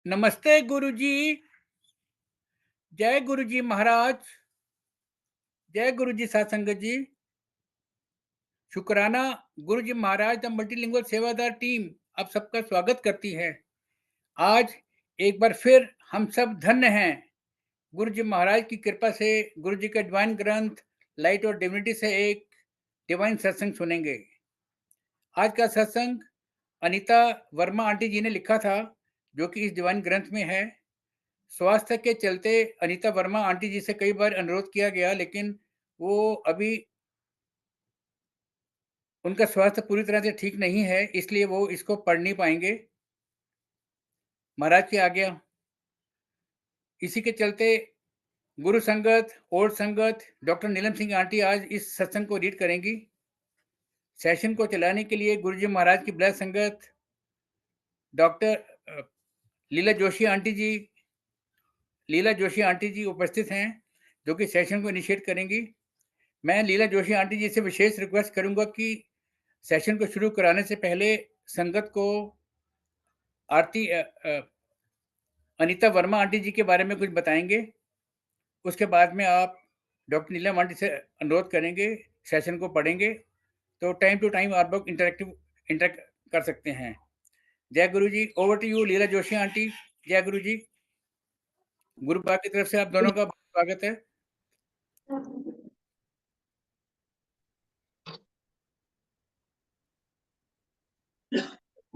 नमस्ते गुरुजी। जय गुरुजी महाराज। जय गुरुजी साध संगत जी। शुक्राना। गुरुजी महाराज द मल्टीलिंगुअल सेवादार टीम आप सबका स्वागत करती है। आज एक बार फिर हम सब धन्य हैं। गुरुजी महाराज की कृपा से गुरुजी का डिवाइन ग्रंथ लाइट और डिविनिटी से एक डिवाइन सत्संग सुनेंगे। आज का सत्संग अनीता वर्मा आंटी जी ने लिखा था, जो कि इस डिवाइन ग्रंथ में है। स्वास्थ्य के चलते अनीता वर्मा आंटी जी से कई बार अनुरोध किया गया, लेकिन वो अभी उनका स्वास्थ्य पूरी तरह से ठीक नहीं है, इसलिए वो इसको पढ़ नहीं पाएंगे। महाराज की आज्ञा। इसी के चलते गुरु संगत, ओल्ड संगत, डॉक्टर नीलम सिंह आंटी आज इस सत्संग को रीड करेंगी। सेशन को चलाने के लिए गुरुजी महाराज की ब्लैक संगत डॉक्टर लीला जोशी आंटी जी उपस्थित हैं, जो कि सेशन को इनिशिएट करेंगी। मैं लीला जोशी आंटी जी से विशेष रिक्वेस्ट करूंगा कि सेशन को शुरू कराने से पहले संगत को आरती अनीता वर्मा आंटी जी के बारे में कुछ बताएंगे। उसके बाद में आप डॉक्टर नीलम आंटी से अनुरोध करेंगे, सेशन को पढ़ेंगे, तो टाइम टू टाइम आप लोग इंटरेक्ट कर सकते हैं। जय गुरु जी। Over to you Leela Joshi aunty. जय गुरु जी। गुरु बाबा की तरफ से आप दोनों का स्वागत है।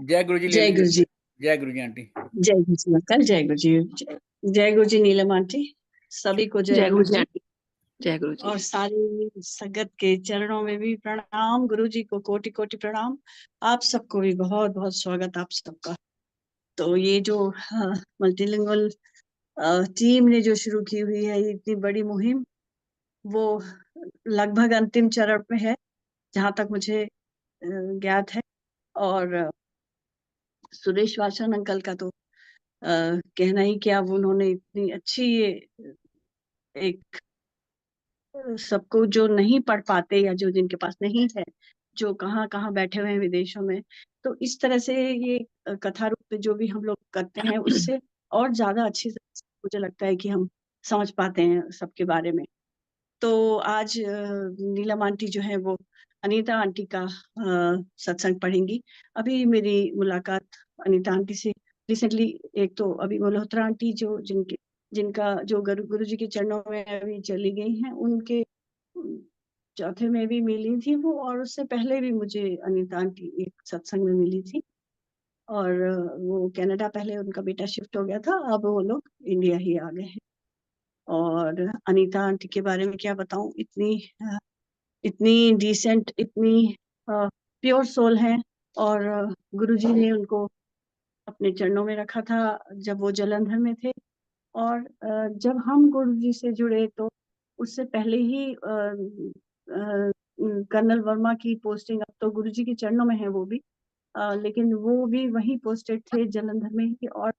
जय गुरु जी। जय गुरु जी। जय गुरु जी आंटी। जय गुरु जी अंकल। जय गुरु जी। जय गुरु जी नीलम आंटी। सभी को जय गुरु जी। जय गुरु जी। और सारी संगत के चरणों में भी प्रणाम। गुरु जी को कोटि कोटि प्रणाम। आप सबको भी बहुत बहुत स्वागत आप सबका। तो ये जो मल्टीलिंगुअल टीम ने जो शुरू की हुई है इतनी बड़ी मुहिम, वो लगभग अंतिम चरण में है जहाँ तक मुझे ज्ञात है। और सुरेश वाचन अंकल का तो कहना ही क्या, वो उन्होंने इतनी अच्छी ये एक सबको जो नहीं पढ़ पाते या जो जिनके पास नहीं है, जो कहाँ कहाँ बैठे हुए हैं विदेशों में, तो इस तरह से ये कथा रूप में जो भी हम लोग करते हैं उससे और ज्यादा अच्छी से मुझे लगता है कि हम समझ पाते हैं सबके बारे में। तो आज नीलम आंटी जो है वो अनीता आंटी का सत्संग पढ़ेंगी। अभी मेरी मुलाकात अनीता आंटी से रिसेंटली, एक तो अभी मल्होत्रा आंटी जो जिनका जो गुरु जी के चरणों में अभी चली गई हैं, उनके चौथे में भी मिली थी वो, और उससे पहले भी मुझे अनीता आंटी एक सत्संग में मिली थी। और वो कनाडा पहले उनका बेटा शिफ्ट हो गया था, अब वो लोग इंडिया ही आ गए हैं। और अनीता आंटी के बारे में क्या बताऊं, इतनी डिसेंट, इतनी प्योर सोल है। और गुरुजी ने उनको अपने चरणों में रखा था जब वो जलंधर में थे। और जब हम गुरुजी से जुड़े तो उससे पहले ही कर्नल वर्मा की पोस्टिंग, अब तो गुरुजी के चरणों में है वो भी, लेकिन वो भी वहीं पोस्टेड थे जलंधर में ही। और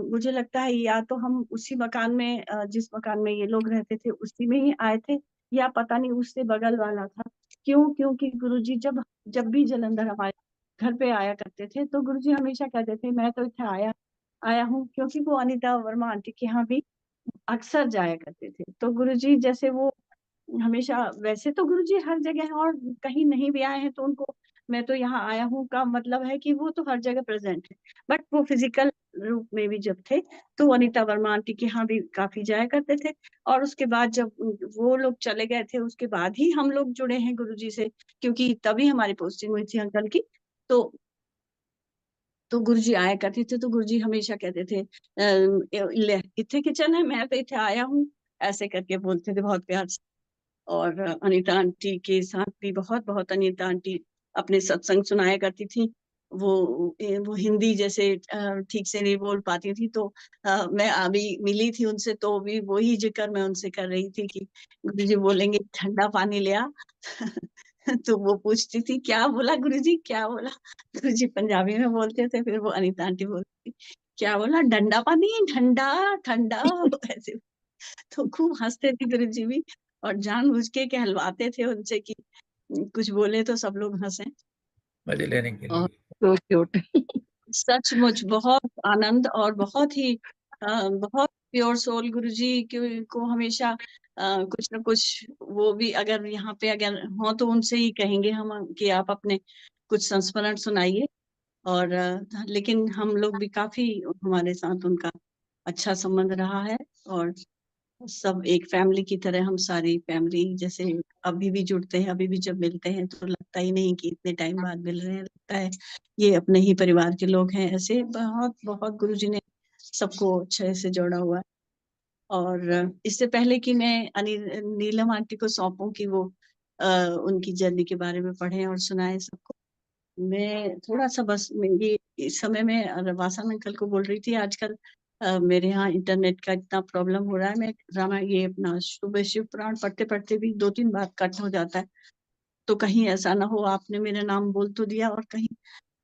मुझे लगता है या तो हम उसी मकान में, जिस मकान में ये लोग रहते थे उसी में ही आए थे, या पता नहीं उससे बगल वाला था। क्योंकि गुरुजी जब जब भी जलंधर हमारे घर पे आया करते थे तो गुरुजी हमेशा कहते थे मैं तो इतना आया हूँ, क्योंकि वो अनीता वर्मा आंटी के यहाँ भी अक्सर जाया करते थे। तो गुरुजी जैसे वो हमेशा, वैसे तो गुरुजी हर जगह हैं और कहीं नहीं भी आए हैं तो उनको मैं तो यहाँ आया हूँ का मतलब है कि वो तो हर जगह प्रेजेंट है। बट वो फिजिकल रूप में भी जब थे तो अनीता वर्मा आंटी के यहाँ भी काफी जाया करते थे। और उसके बाद जब वो लोग चले गए थे उसके बाद ही हम लोग जुड़े हैं गुरुजी से, क्योंकि तभी हमारी पोस्टिंग हुई थी अंकल की। तो गुरुजी आया करते थे तो गुरुजी हमेशा कहते थे ले इथे किचन है, मैं तो इथे आया हूँ, ऐसे करके बोलते थे बहुत प्यार से। और अनीता आंटी के साथ भी बहुत बहुत अनीता आंटी अपने सत्संग सुनाया करती थी। वो हिंदी जैसे ठीक से नहीं बोल पाती थी, तो मैं अभी मिली थी उनसे तो भी वही जिक्र मैं उनसे कर रही थी कि गुरुजी बोलेंगे ठंडा पानी ले आ तो वो पूछती थी क्या बोला गुरुजी, क्या बोला। गुरुजी पंजाबी में बोलते थे, फिर वो अनीता आंटी बोलती थी क्या बोला, ठंडा पानी, ठंडा ठंडा ऐसे। तो खूब हंसते थे गुरुजी भी, और जानबूझ के कहलवाते थे उनसे कि कुछ बोले तो सब लोग हंसे। मजे लेने के और लिए। So cute. सचमुच बहुत आनंद और बहुत ही बहुत प्योर सोल गुरुजी को हमेशा कुछ न कुछ वो भी अगर यहाँ पे अगर हो तो उनसे ही कहेंगे हम कि आप अपने कुछ संस्मरण सुनाइए। और लेकिन हम लोग भी काफी हमारे साथ उनका अच्छा संबंध रहा है। और सब एक फैमिली की तरह हम सारी फैमिली जैसे अभी भी जुड़ते हैं, अभी भी जब मिलते हैं तो लगता ही नहीं कि इतने टाइम बाद मिल रहे हैं, लगता है ये अपने ही परिवार के लोग हैं। ऐसे बहुत बहुत गुरुजी ने सबको अच्छे से जोड़ा हुआ है। और इससे पहले कि मैं नीलम आंटी को सौंपूं कि वो उनकी जर्नी के बारे में पढ़े और सुनाए सबको, मैं थोड़ा सा बस ये इस समय में वासन अंकल को बोल रही थी आजकल मेरे यहाँ इंटरनेट का इतना प्रॉब्लम हो रहा है। मैं रामा ये अपना सुबह शिव पुराण पढ़ते पढ़ते भी 2-3 बार कट हो जाता है। तो कहीं ऐसा ना हो आपने मेरा नाम बोल तो दिया और कहीं,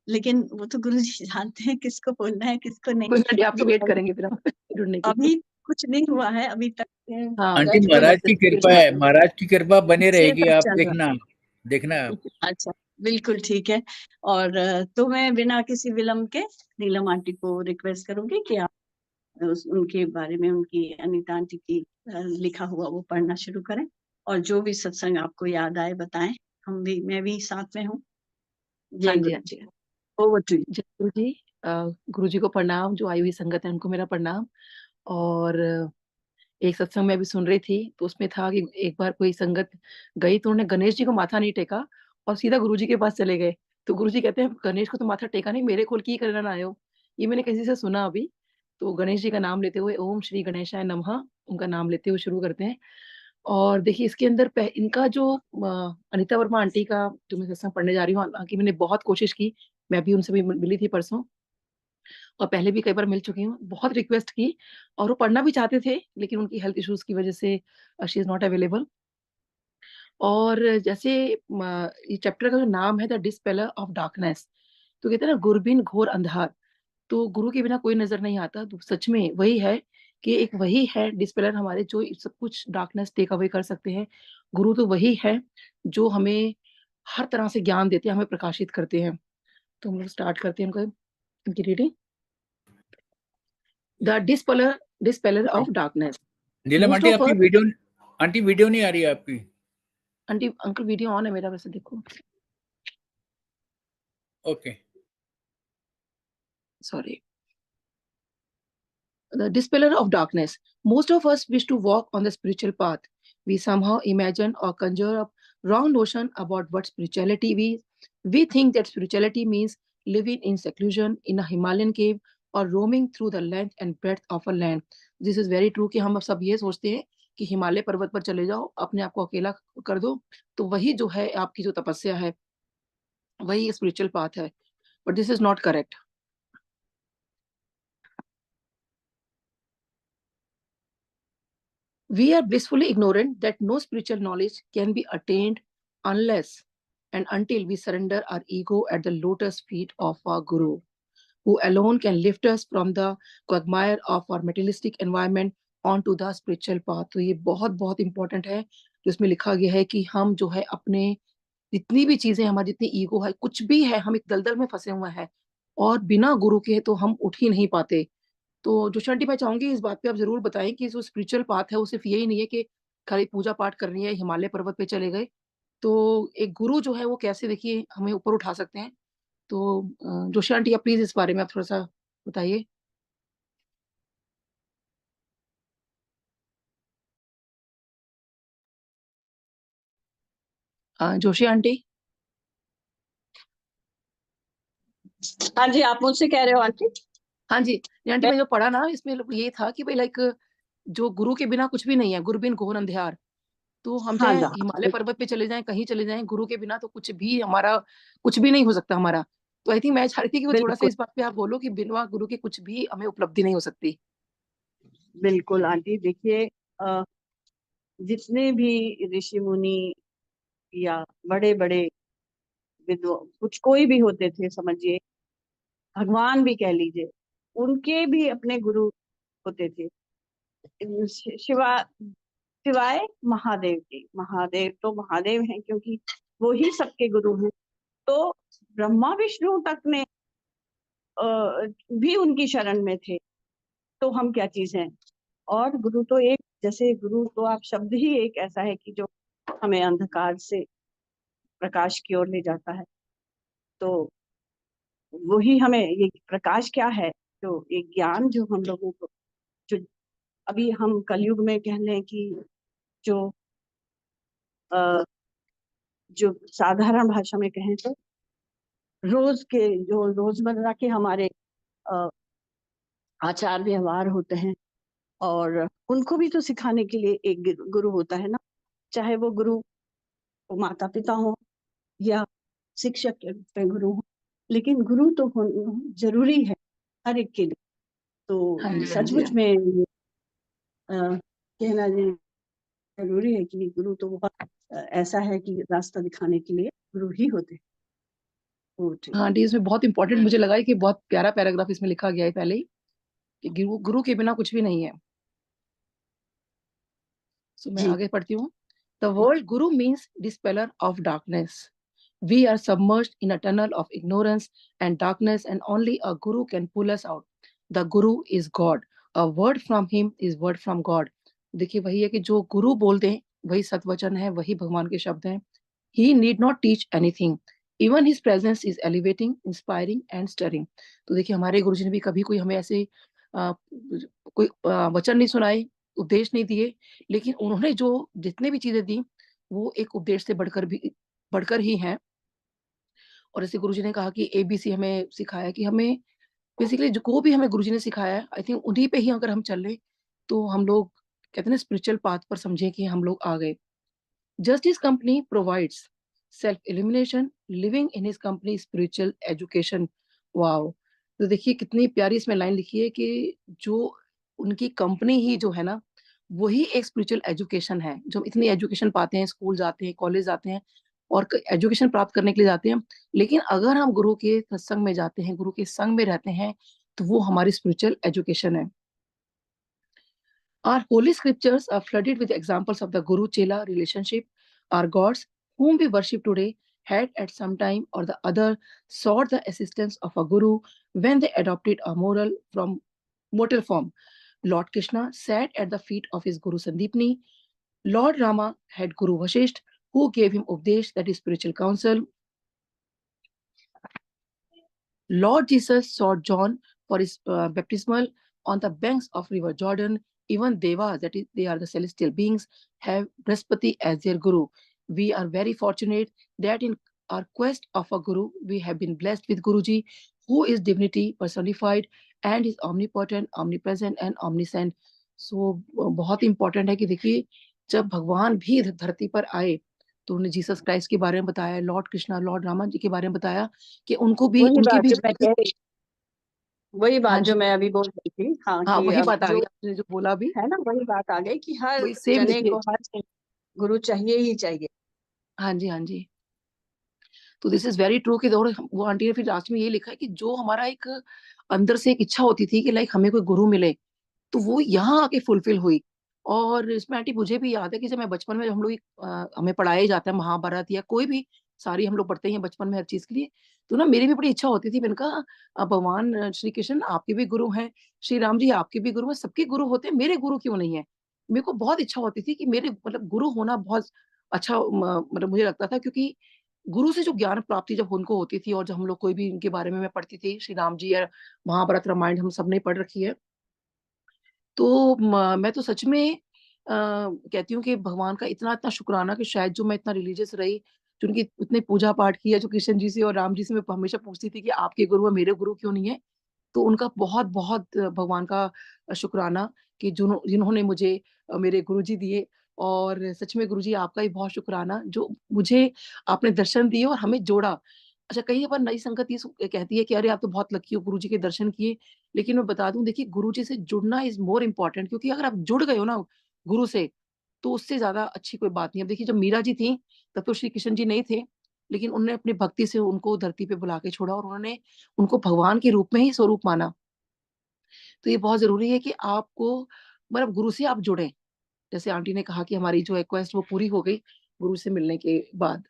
लेकिन वो तो गुरु जी जानते हैं किसको बोलना है किसको नहीं। कोई नहीं, आपको वेट करेंगे फिर हम जुड़ने की। अभी कुछ नहीं हुआ है अभी तक। हाँ आंटी कोई महाराज की मैसेज कृपा है, महाराज की कृपा बने से रहेगी, सब आप चल रहा देखना देखना आप। है। अच्छा बिल्कुल ठीक है। और तो मैं बिना किसी विलंब के नीलम आंटी को रिक्वेस्ट करूंगी कि आप उनके बारे में उनकी अनीता आंटी की लिखा हुआ वो पढ़ना शुरू करें। और जो भी सत्संग आपको याद आए बताएं, हम भी मैं भी साथ में हूँ। हाँ जय जी, गुरु। हाँ जी। Over to you. जय गुरु जी। गुरु जी को प्रणाम, जो आई हुई संगत है उनको मेरा प्रणाम। और एक सत्संग में अभी सुन रही थी तो उसमें था कि एक बार कोई संगत गई तो उन्होंने गणेश जी को माथा नहीं टेका और सीधा गुरु जी के पास चले गए। तो गुरु जी कहते हैं गणेश को तो माथा टेका नहीं, मेरे खोल की करना आए हो। ये मैंने किसी से सुना अभी। तो गणेश जी का नाम लेते हुए ओम श्री गणेशाय नमः उनका नाम लेते हुए शुरू करते हैं। और देखिए इसके अंदर इनका जो अनीता वर्मा आंटी का जो मैं सत्संग पढ़ने जा रही हूँ, हालांकि मैंने बहुत कोशिश की, मैं भी उनसे भी मिली थी परसों और पहले भी कई बार मिल चुकी हूँ, बहुत रिक्वेस्ट की और वो पढ़ना भी चाहते थे लेकिन उनकी हेल्थ इश्यूज की वजह से शी इज नॉट अवेलेबल। और जैसे ये चैप्टर का जो नाम है द डिस्पेलर ऑफ डार्कनेस, तो कहते हैं ना गुरबिन घोर अंधार, तो गुरु के बिना कोई नजर नहीं आता। तो सच में वही है कि एक वही है डिस्पेलर हमारे जो सब कुछ डार्कनेस टेक अवे कर सकते हैं। गुरु तो वही है जो हमें हर तरह से ज्ञान देते हैं, हमें प्रकाशित करते हैं। तो हम लोग स्टार्ट करते हैं उनकी reading. The dispeller of darkness. Neelam most aunty of आपकी अस, वीडियो, आंटी वीडियो नहीं आ रही है आपकी। आंटी अंकल वीडियो ऑन है मेरा, वैसे देखो। Okay. Sorry. The dispeller of darkness. Most of us wish to walk on the spiritual path. We somehow imagine or conjure up wrong notion about what spirituality is. We think that spirituality means living in seclusion in a Himalayan cave or roaming through the length and breadth of a land. This is very true कि हम सब ये सोचते हैं कि हिमालय पर्वत पर चले जाओ, अपने आप को अकेला कर दो, तो वही जो है आपकी जो तपस्या है, वही स्पिरिचुअल पाथ है। But this is not correct. We are blissfully ignorant that no spiritual knowledge can be attained unless and until we surrender our ego at the lotus feet of our Guru, who alone can lift us from the quagmire of our materialistic environment onto the spiritual path. तो ये बहुत बहुत important है जिसमें लिखा गया है कि हम जो है अपने जितनी भी चीजें हमारी जितनी ईगो है कुछ भी है, हम एक दलदल में फंसे हुए हैं और बिना गुरु के तो हम उठ ही नहीं पाते। तो जोशी आंटी मैं चाहूंगी इस बात पे आप जरूर बताएं कि जो स्पिरिचुअल पाथ है वो सिर्फ यही नहीं है कि खाली पूजा पाठ करनी है, हिमालय पर्वत पे चले गए। तो एक गुरु जो है वो कैसे देखिए हमें ऊपर उठा सकते हैं। तो जोशी आंटी आप प्लीज इस बारे में आप थोड़ा सा बताइए। जोशी आंटी। हाँ जी, आप मुझसे कह रहे हो आंटी? हाँ जी, ये आंटी मैं जो पढ़ा ना इसमें ये था कि भाई लाइक जो गुरु के बिना कुछ भी नहीं है, गुरु बिन घोर अंधियार। तो हम हाँ चाहे हिमालय जी, पर्वत पे चले जाएं, कहीं चले जाएं, गुरु के बिना तो कुछ भी हमारा कुछ भी नहीं हो सकता हमारा। तो आई थिंक मैं चाह रही थी कि वो थोड़ा सा बिल्कुल इस बात पे आप बोलो कि बिना गुरु के कुछ भी हमें उपलब्धि नहीं हो सकती। बिल्कुल आंटी। देखिए जितने भी ऋषि मुनि या बड़े बड़े विद्वान कुछ कोई भी होते थे, समझिए भगवान भी कह लीजिए, उनके भी अपने गुरु होते थे। शिवा सिवाय महादेव के, महादेव तो महादेव हैं क्योंकि वो ही सबके गुरु हैं। तो ब्रह्मा विष्णु तक ने भी उनकी शरण में थे, तो हम क्या चीज हैं। और गुरु तो एक, जैसे गुरु तो आप शब्द ही एक ऐसा है कि जो हमें अंधकार से प्रकाश की ओर ले जाता है। तो वही हमें, ये प्रकाश क्या है, जो एक ज्ञान जो हम लोगों को, जो अभी हम कलयुग में कह लें कि जो अ, जो साधारण भाषा में कहें तो रोज के, जो रोजमर्रा के हमारे अ, आचार व्यवहार होते हैं, और उनको भी तो सिखाने के लिए एक गुरु होता है ना। चाहे वो गुरु माता पिता हो या शिक्षक के गुरु हो, लेकिन गुरु तो जरूरी है हर एक के लिए। तो हाँ जी, हाँ जी, सचमुच में ये, कहना ये जरूरी है कि गुरु तो बहुत ऐसा है कि रास्ता दिखाने के लिए गुरु ही होते हैं। वो ठीक। हाँ जी। इसमें बहुत इंपॉर्टेंट मुझे लगा है कि बहुत प्यारा पैराग्राफ इसमें लिखा गया है पहले ही, कि गुरु गुरु के बिना कुछ भी नहीं है। सो मैं जी आगे पढ़ती हूँ। The word guru means dispeller of darkness. We are submerged in a tunnel of ignorance and darkness, and only a guru can pull us out. The guru is God. A word from him is word from God. देखिए वही है कि जो गुरु बोलते हैं वही सतवचन है, वही भगवान के शब्द हैं। He need not teach anything. Even his presence is elevating, inspiring and stirring. तो देखिए हमारे गुरुजी ने भी कभी कोई हमें ऐसे कोई वचन नहीं सुनाए, उपदेश नहीं दिए, लेकिन उन्होंने जो जितने भी चीजें दी वो एक उपदेश से बढ़कर ही हैं। और जैसे गुरुजी ने कहा कि एबीसी हमें सिखाया, कि हमें बेसिकली जो भी हमें गुरुजी ने सिखाया है, आई थिंक उन्हीं पे ही अगर हम चल लें तो हम लोग कहते हैं ना स्पिरिचुअल पाथ पर समझें कि हम लोग आ गए। Justice company provides self illumination, living in his company spiritual education. Wow! तो देखिए कितनी प्यारी इसमें लाइन लिखी है कि जो उनकी कंपनी ही जो है ना, वही एक स्पिरिचुअल एजुकेशन है। जो हम इतनी एजुकेशन पाते हैं, स्कूल जाते हैं, कॉलेज जाते हैं और एजुकेशन प्राप्त करने के लिए जाते हैं, लेकिन अगर हम गुरु के सत्संग में जाते हैं, गुरु के संग में रहते हैं, तो वो हमारी स्पिरिचुअल एजुकेशन है। Our holy scriptures are flooded with examples of the Guru-Chela relationship. Our gods, whom we worship today, had at some time or the other sought the assistance of a guru when they adopted a moral from mortal form. Lord Krishna sat at the feet of his Guru Sandipni. Lord Rama had Guru Vashisht, who gave him Updesh, that is spiritual counsel. Lord Jesus sought John for his baptismal on the banks of River Jordan. Even Devas, that is, they are the celestial beings, have Brihaspati as their Guru. We are very fortunate that in our quest of a Guru, we have been blessed with Guruji, who is divinity personified and is omnipotent, omnipresent and omniscient. So बहुत important है कि देखिए जब भगवान भी धरती पर आए तो उन्होंने जीसस क्राइस्ट के बारे में बताया, लॉर्ड कृष्णा, लॉर्ड रामा जी के बारे में बताया कि उनको भी, वही उनकी बात भी जो मैं कह रही, वही हाँ बात जो जी, मैं अभी बोल रही थी, हाँ, हाँ कि वही अब बात आ जो गई आपने जो बोला अभी, है ना, वही बात आ गई कि हर वही सेम जने देखिए। को, हर गुरु चाहिए ही चाहिए। हाँ जी, हाँ जी। तो दिस इज वेरी ट्रू कि वो आंटी ने फिर लास्ट में ये लिखा है कि जो हमारा एक अंदर से एक इच्छा होती थी कि लाइक हमें कोई गुरु मिले, तो वो यहाँ आके फुलफिल हुई। और इसमें आंटी मुझे भी याद है कि जब मैं बचपन में, हम लोग हमें पढ़ाया जाता है महाभारत या कोई भी, सारी हम लोग पढ़ते हैं बचपन में हर चीज के लिए, तो ना मेरी भी बड़ी इच्छा होती थी। मैंने कहा भगवान श्री कृष्ण आपके भी गुरु हैं, श्री राम जी आपके भी गुरु हैं, सबके गुरु होते हैं, मेरे गुरु क्यों नहीं है। मेरे को बहुत इच्छा होती थी कि मेरे मतलब गुरु होना बहुत अच्छा मतलब मुझे लगता था, क्योंकि गुरु से जो ज्ञान प्राप्ति जब उनको होती थी और जब हम लोग कोई भी इनके बारे में मैं पढ़ती थी, श्री राम जी या महाभारत रामायण हम सब ने पढ़ रखी है, तो मैं तो सच में कहती हूँ कि भगवान का इतना इतना शुक्राना कि शायद जो मैं इतना रिलीजियस रही, जो उनकी इतने पूजा पाठ किया, जो कृष्ण जी से और राम जी से मैं हमेशा पूछती थी कि आपके गुरु है, मेरे गुरु क्यों नहीं है। तो उनका बहुत बहुत भगवान का शुक्राना कि जिन्होंने मुझे मेरे गुरुजी दिए। और सच में गुरुजी आपका ही बहुत शुक्राना जो मुझे आपने दर्शन दिए और हमें जोड़ा। अच्छा, कई बार नई संगत ये कहती है कि अरे आप तो बहुत लकी हो, गुरुजी के दर्शन किए। लेकिन मैं बता दूं, देखिए गुरुजी से जुड़ना इज मोर इम्पोर्टेंट, क्योंकि अगर आप जुड़ गए हो ना गुरु से, तो उससे ज्यादा अच्छी कोई बात नहीं। अब देखिए जब मीरा जी थी तब तो श्री कृष्ण जी नहीं थे, लेकिन उन्होंने अपनी भक्ति से उनको धरती पे बुला के छोड़ा और उन्होंने उनको भगवान के रूप में ही स्वरूप माना। तो ये बहुत जरूरी है कि आपको मतलब गुरु से आप जुड़े। जैसे आंटी ने कहा कि हमारी जो रिक्वेस्ट वो पूरी हो गई गुरु से मिलने के बाद।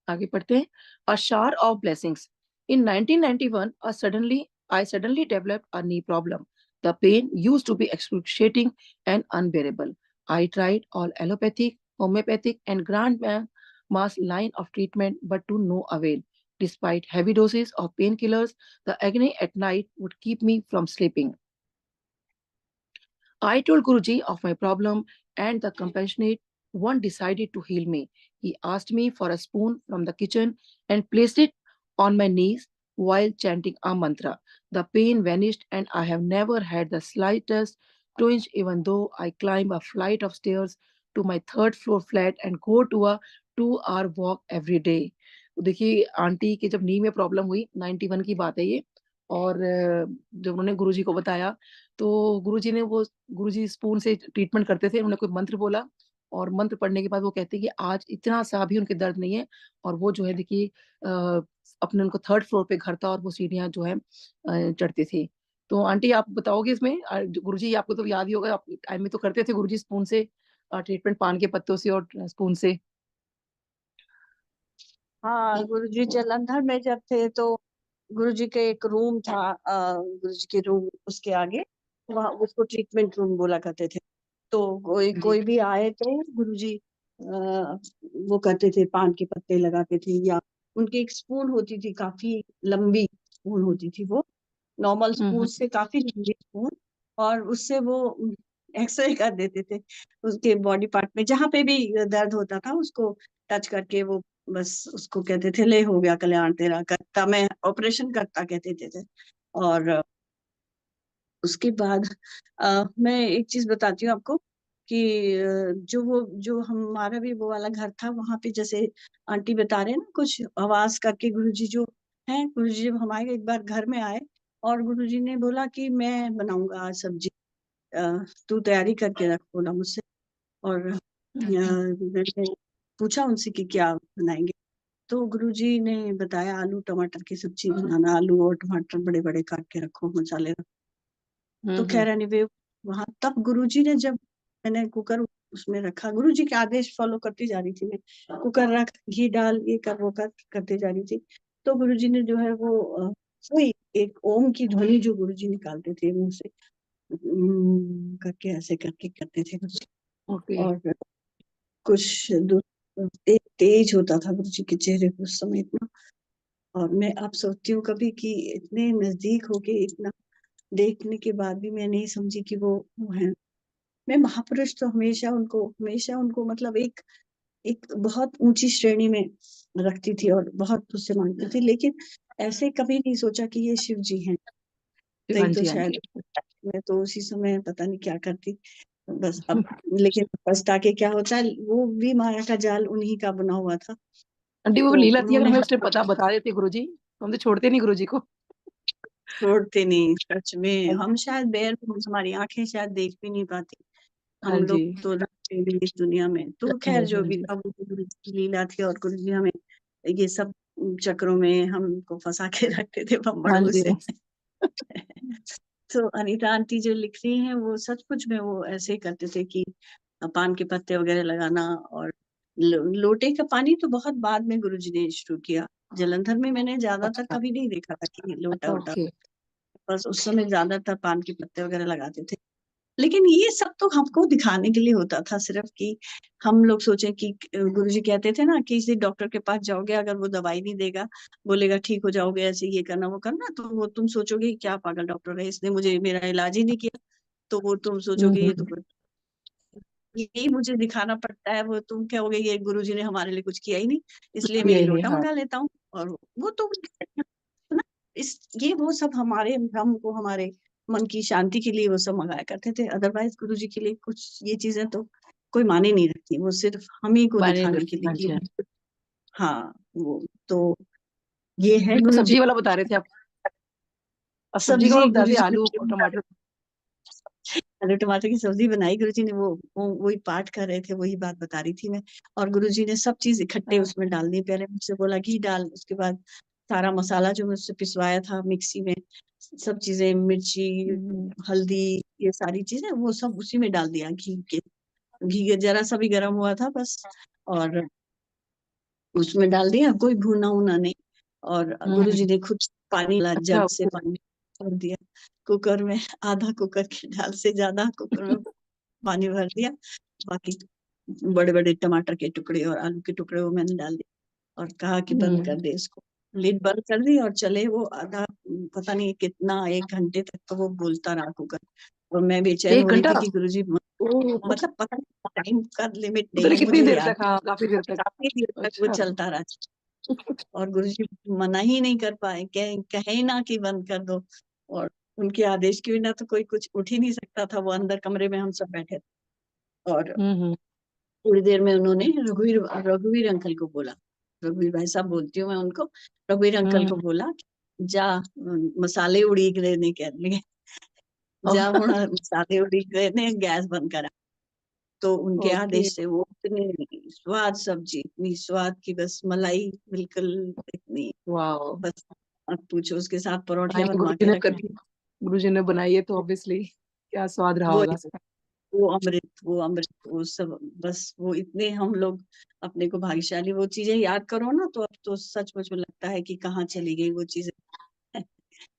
आगे पढ़ते हैं। A shower of blessings. In 1991, I suddenly developed a knee problem. The pain used to be excruciating and unbearable. I tried all allopathic, homeopathic, and grand mass line of treatment, but to no avail. Despite heavy doses of painkillers, the agony at night would keep me from sleeping. I told Guruji of my problem, and the compassionate one decided to heal me. He asked me for a spoon from the kitchen and placed it on my knees while chanting a mantra. The pain vanished, and I have never had the slightest twinge, even though I climb a flight of stairs to my third floor flat and go to a 2 hour walk every day. देखिए aunty की जब नी में problem हुई 91 की बात है ये, और जब उन्होंने गुरुजी को बताया तो गुरुजी ने वो गुरुजी स्पून से ट्रीटमेंट करते थे, उन्होंने कोई मंत्र बोला और मंत्र पढ़ने के बाद वो कहते कि आज इतना सा भी उनके दर्द नहीं है। और वो जो है देखिए अपने उनको थर्ड फ्लोर पे घर था और वो सीढ़ियां जो है चढ़ते थे। तो आंटी आप बताओगे इसमें, गुरुजी आपको तो याद ही होगा, आप टाइम में तो करते थे गुरुजी स्पून से ट्रीटमेंट, पान के पत्तों से और स्पून से। हाँ, गुरुजी जलंधर में जब थे तो गुरुजी के एक रूम था, गुरुजी के रूम उसके आगे, वहाँ उसको ट्रीटमेंट रूम बोला करते थे। तो कोई भी आए तो गुरुजी वो करते थे, पान के पत्ते लगाते थे, या उनकी एक स्पून होती थी, काफी लंबी स्पून होती थी, वो नॉर्मल स्पून से काफी लंबी स्पून, और उससे वो एक्सरे कर देते थे उसके बॉडी पार्ट में, जहाँ पे भी दर्द होता था उसको टच करके वो बस उसको कहते थे ले हो गया कल्याण तेरा, करता मैं ऑपरेशन करता कहते थे। और उसके बाद मैं एक चीज बताती हूँ आपको कि जो हमारा भी वो वाला घर था, वहां पे जैसे आंटी बता रहे हैं ना, कुछ आवाज करके गुरुजी जो है, गुरुजी जब हमारे एक बार घर में आए और गुरुजी ने बोला कि मैं बनाऊंगा आज सब्जी, तू तैयारी करके रख, बोला मुझसे। और मैंने पूछा उनसे कि क्या बनाएंगे, तो गुरुजी ने बताया आलू टमाटर की सब्जी बनाना, आलू और टमाटर बड़े बड़े काट के रखो, मसाले रखो। तो खैर एनीवे वहां तब गुरुजी ने, जब मैंने कुकर उसमें रखा, गुरुजी के आदेश फॉलो करती जा रही थी मैं, कुकर रख, घी डाल, ये कर वो कर करते जा रही थी। तो गुरुजी ने जो है वो वही एक ओम की ध्वनि जो गुरुजी निकालते थे मुंह से, करके ऐसे करके करते थे गुरुजी। और कुछ एक तेज होता था गुरुजी के चेहरे पे उस समय इतना। और मैं अब सोचती हूँ कभी कि इतने नजदीक होके इतना देखने के बाद भी मैं नहीं समझी कि वो है। मैं महापुरुष तो हमेशा उनको मतलब एक एक बहुत ऊंची श्रेणी में रखती थी और बहुत उससे मानती थी, लेकिन ऐसे कभी नहीं सोचा कि ये शिव जी हैं। नहीं तो शायद मैं तो उसी समय पता नहीं क्या करती बस अब। लेकिन पछता के क्या होता है, वो भी माया का जाल उन्हीं का बना हुआ था। आंटी वो तो लीला थी, अगर उन्होंने हमें उसने बता देते गुरुजी, हम तो छोड़ते नहीं गुरुजी को। छोड़ते नहीं, सच में हम शायद बेर, हमारी आंखें शायद देख भी नहीं पाती, हाँ हम जी। लोग तो रहते भी इस दुनिया में। तो खैर जो भी था वो गुरु जी की लीला थी, और गुरु जी हमें ये सब चक्रों में हमको फंसा के रखते थे हाँ बम्बड़ों जी। से। तो अनीता आंटी जो लिख रही हैं वो सचमुच में वो ऐसे ही करते थे कि पान के पत्ते वगैरह लगाना, और लोटे का पानी तो बहुत बाद में गुरुजी ने शुरू किया। जलंधर में मैंने ज्यादातर कभी नहीं देखा था कि लोटा वोटा, बस उस समय ज्यादातर पान के पत्ते वगैरह लगाते थे। लेकिन ये सब तो हमको दिखाने के लिए होता था सिर्फ, कि हम लोग सोचे कि गुरुजी कहते थे ना, किसी डॉक्टर के पास जाओगे, अगर वो दवाई नहीं देगा, बोलेगा ठीक हो जाओगे, ऐसे ये करना वो करना, तो वो तुम सोचोगे कि क्या पागल डॉक्टर है, इसने मुझे मेरा इलाज ही नहीं किया। तो वो तुम सोचोगे ये तो यही मुझे दिखाना पड़ता है, वो तुम कहोगे ये गुरुजी ने हमारे लिए कुछ किया ही नहीं, इसलिए मैं ये लोटा मंगा लेता हूँ। और वो तो ना, ये वो सब हमारे हमको हमारे मन की शांति के लिए वो सब मंगाया करते थे। अदरवाइज गुरुजी के लिए कुछ ये चीजें तो कोई माने नहीं रखती, वो सिर्फ हम ही को दिखाने के लिए कि हाँ वो तो ये है गुरुजी। सब्जी वाला बता रहे थे आप, सब्जी का बता रहे, आलू टमाटर, आलू टमाटर की सब्जी बनाई गुरुजी ने, वो वही पाठ कर रहे थे, वही बात बता रही थी मैं। और गुरुजी ने सब चीज इकट्ठे उसमें डाल दी, पहले मुझसे बोला घी डाल, उसके बाद सारा मसाला जो मुझसे पिसवाया था मिक्सी में, सब चीजें, मिर्ची, हल्दी, ये सारी चीजें वो सब उसी में डाल दिया, घी के जरा सा भी गर्म हुआ था बस। और उसमें डाल दिया, कोई भुना उना नहीं। और गुरुजी ने खुद पानी ला, अच्छा जग से पानी भर दिया कुकर में, आधा कुकर के ढाल से ज्यादा कुकर में पानी भर दिया। बाकी बड़े बड़े टमाटर के टुकड़े और आलू के टुकड़े वो मैंने डाल दिए और कहा कि बंद कर दे इसको। लिड बंद कर दी और चले वो आधा, पता नहीं कितना, 1 घंटे तक तो वो बोलता रहा कुकर। और मैं बेचैन 1 हो रही घंटा? थी कि गुरुजी, ओह! मतलब पता नहीं, टाइम का लिमिट पता नहीं नहीं है कितनी मुझे देर याद, तक, हाँ, काफ़ी देर तक। काफी देर तक वो अच्छा। चलता रहा। और गुरुजी मना ही नहीं कर पाए, कहे ना कि बंद कर दो। और उनके आदेश के बिना तो कोई कुछ उठ ही नहीं सकता था। वो अंदर कमरे में हम सब बैठे थे और हुँ। थोड़ी देर में उन्होंने रघुवीर रघुवीर अंकल को बोला, रघुवीर भाई साहब बोलती हूँ मैं उनको, रघुवीर अंकल को बोला जा मसाले उड़ीक लेने के लिए, जा हुण मसाले उड़ीक लेने, गैस बंद करा। तो उनके ओके। आदेश से वो इतनी स्वाद सब्जी, इतनी स्वाद की बस मलाई बिल्कुल इतनी, वाओ! बस अब पूछो। उसके साथ बनाई परोठियां तो बनवा के रखी। गुरुजी ने बनाई है तो ऑब्वियसली क्या स्वाद रहा वो होगा उसका। वो अमृत, वो अमृत, वो सब, बस वो इतने हम लोग अपने को भाग्यशाली, वो चीजें याद करो ना तो अब तो सचमुच में लगता है कि कहाँ चली गई वो चीजें। तो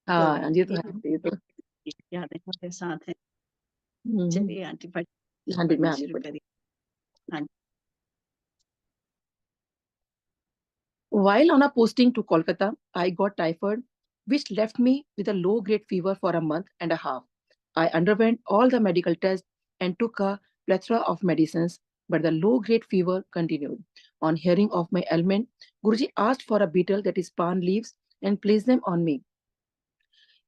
हाँ, ये तो ये है, ये तो। यादें हमारे साथ है। हुँ। चलिए आंटी हाँ जी, मैं पढ़ना आगे शुरू बढ़ी। करिए। हाँ जी। While on a posting to Kolkata, I got typhoid, which left me with a low-grade fever for a month and a half. I underwent all the medical tests and took a plethora of medicines, but the low-grade fever continued. On hearing of my ailment, Guruji asked for a beetle, that is pan leaves, and placed them on me.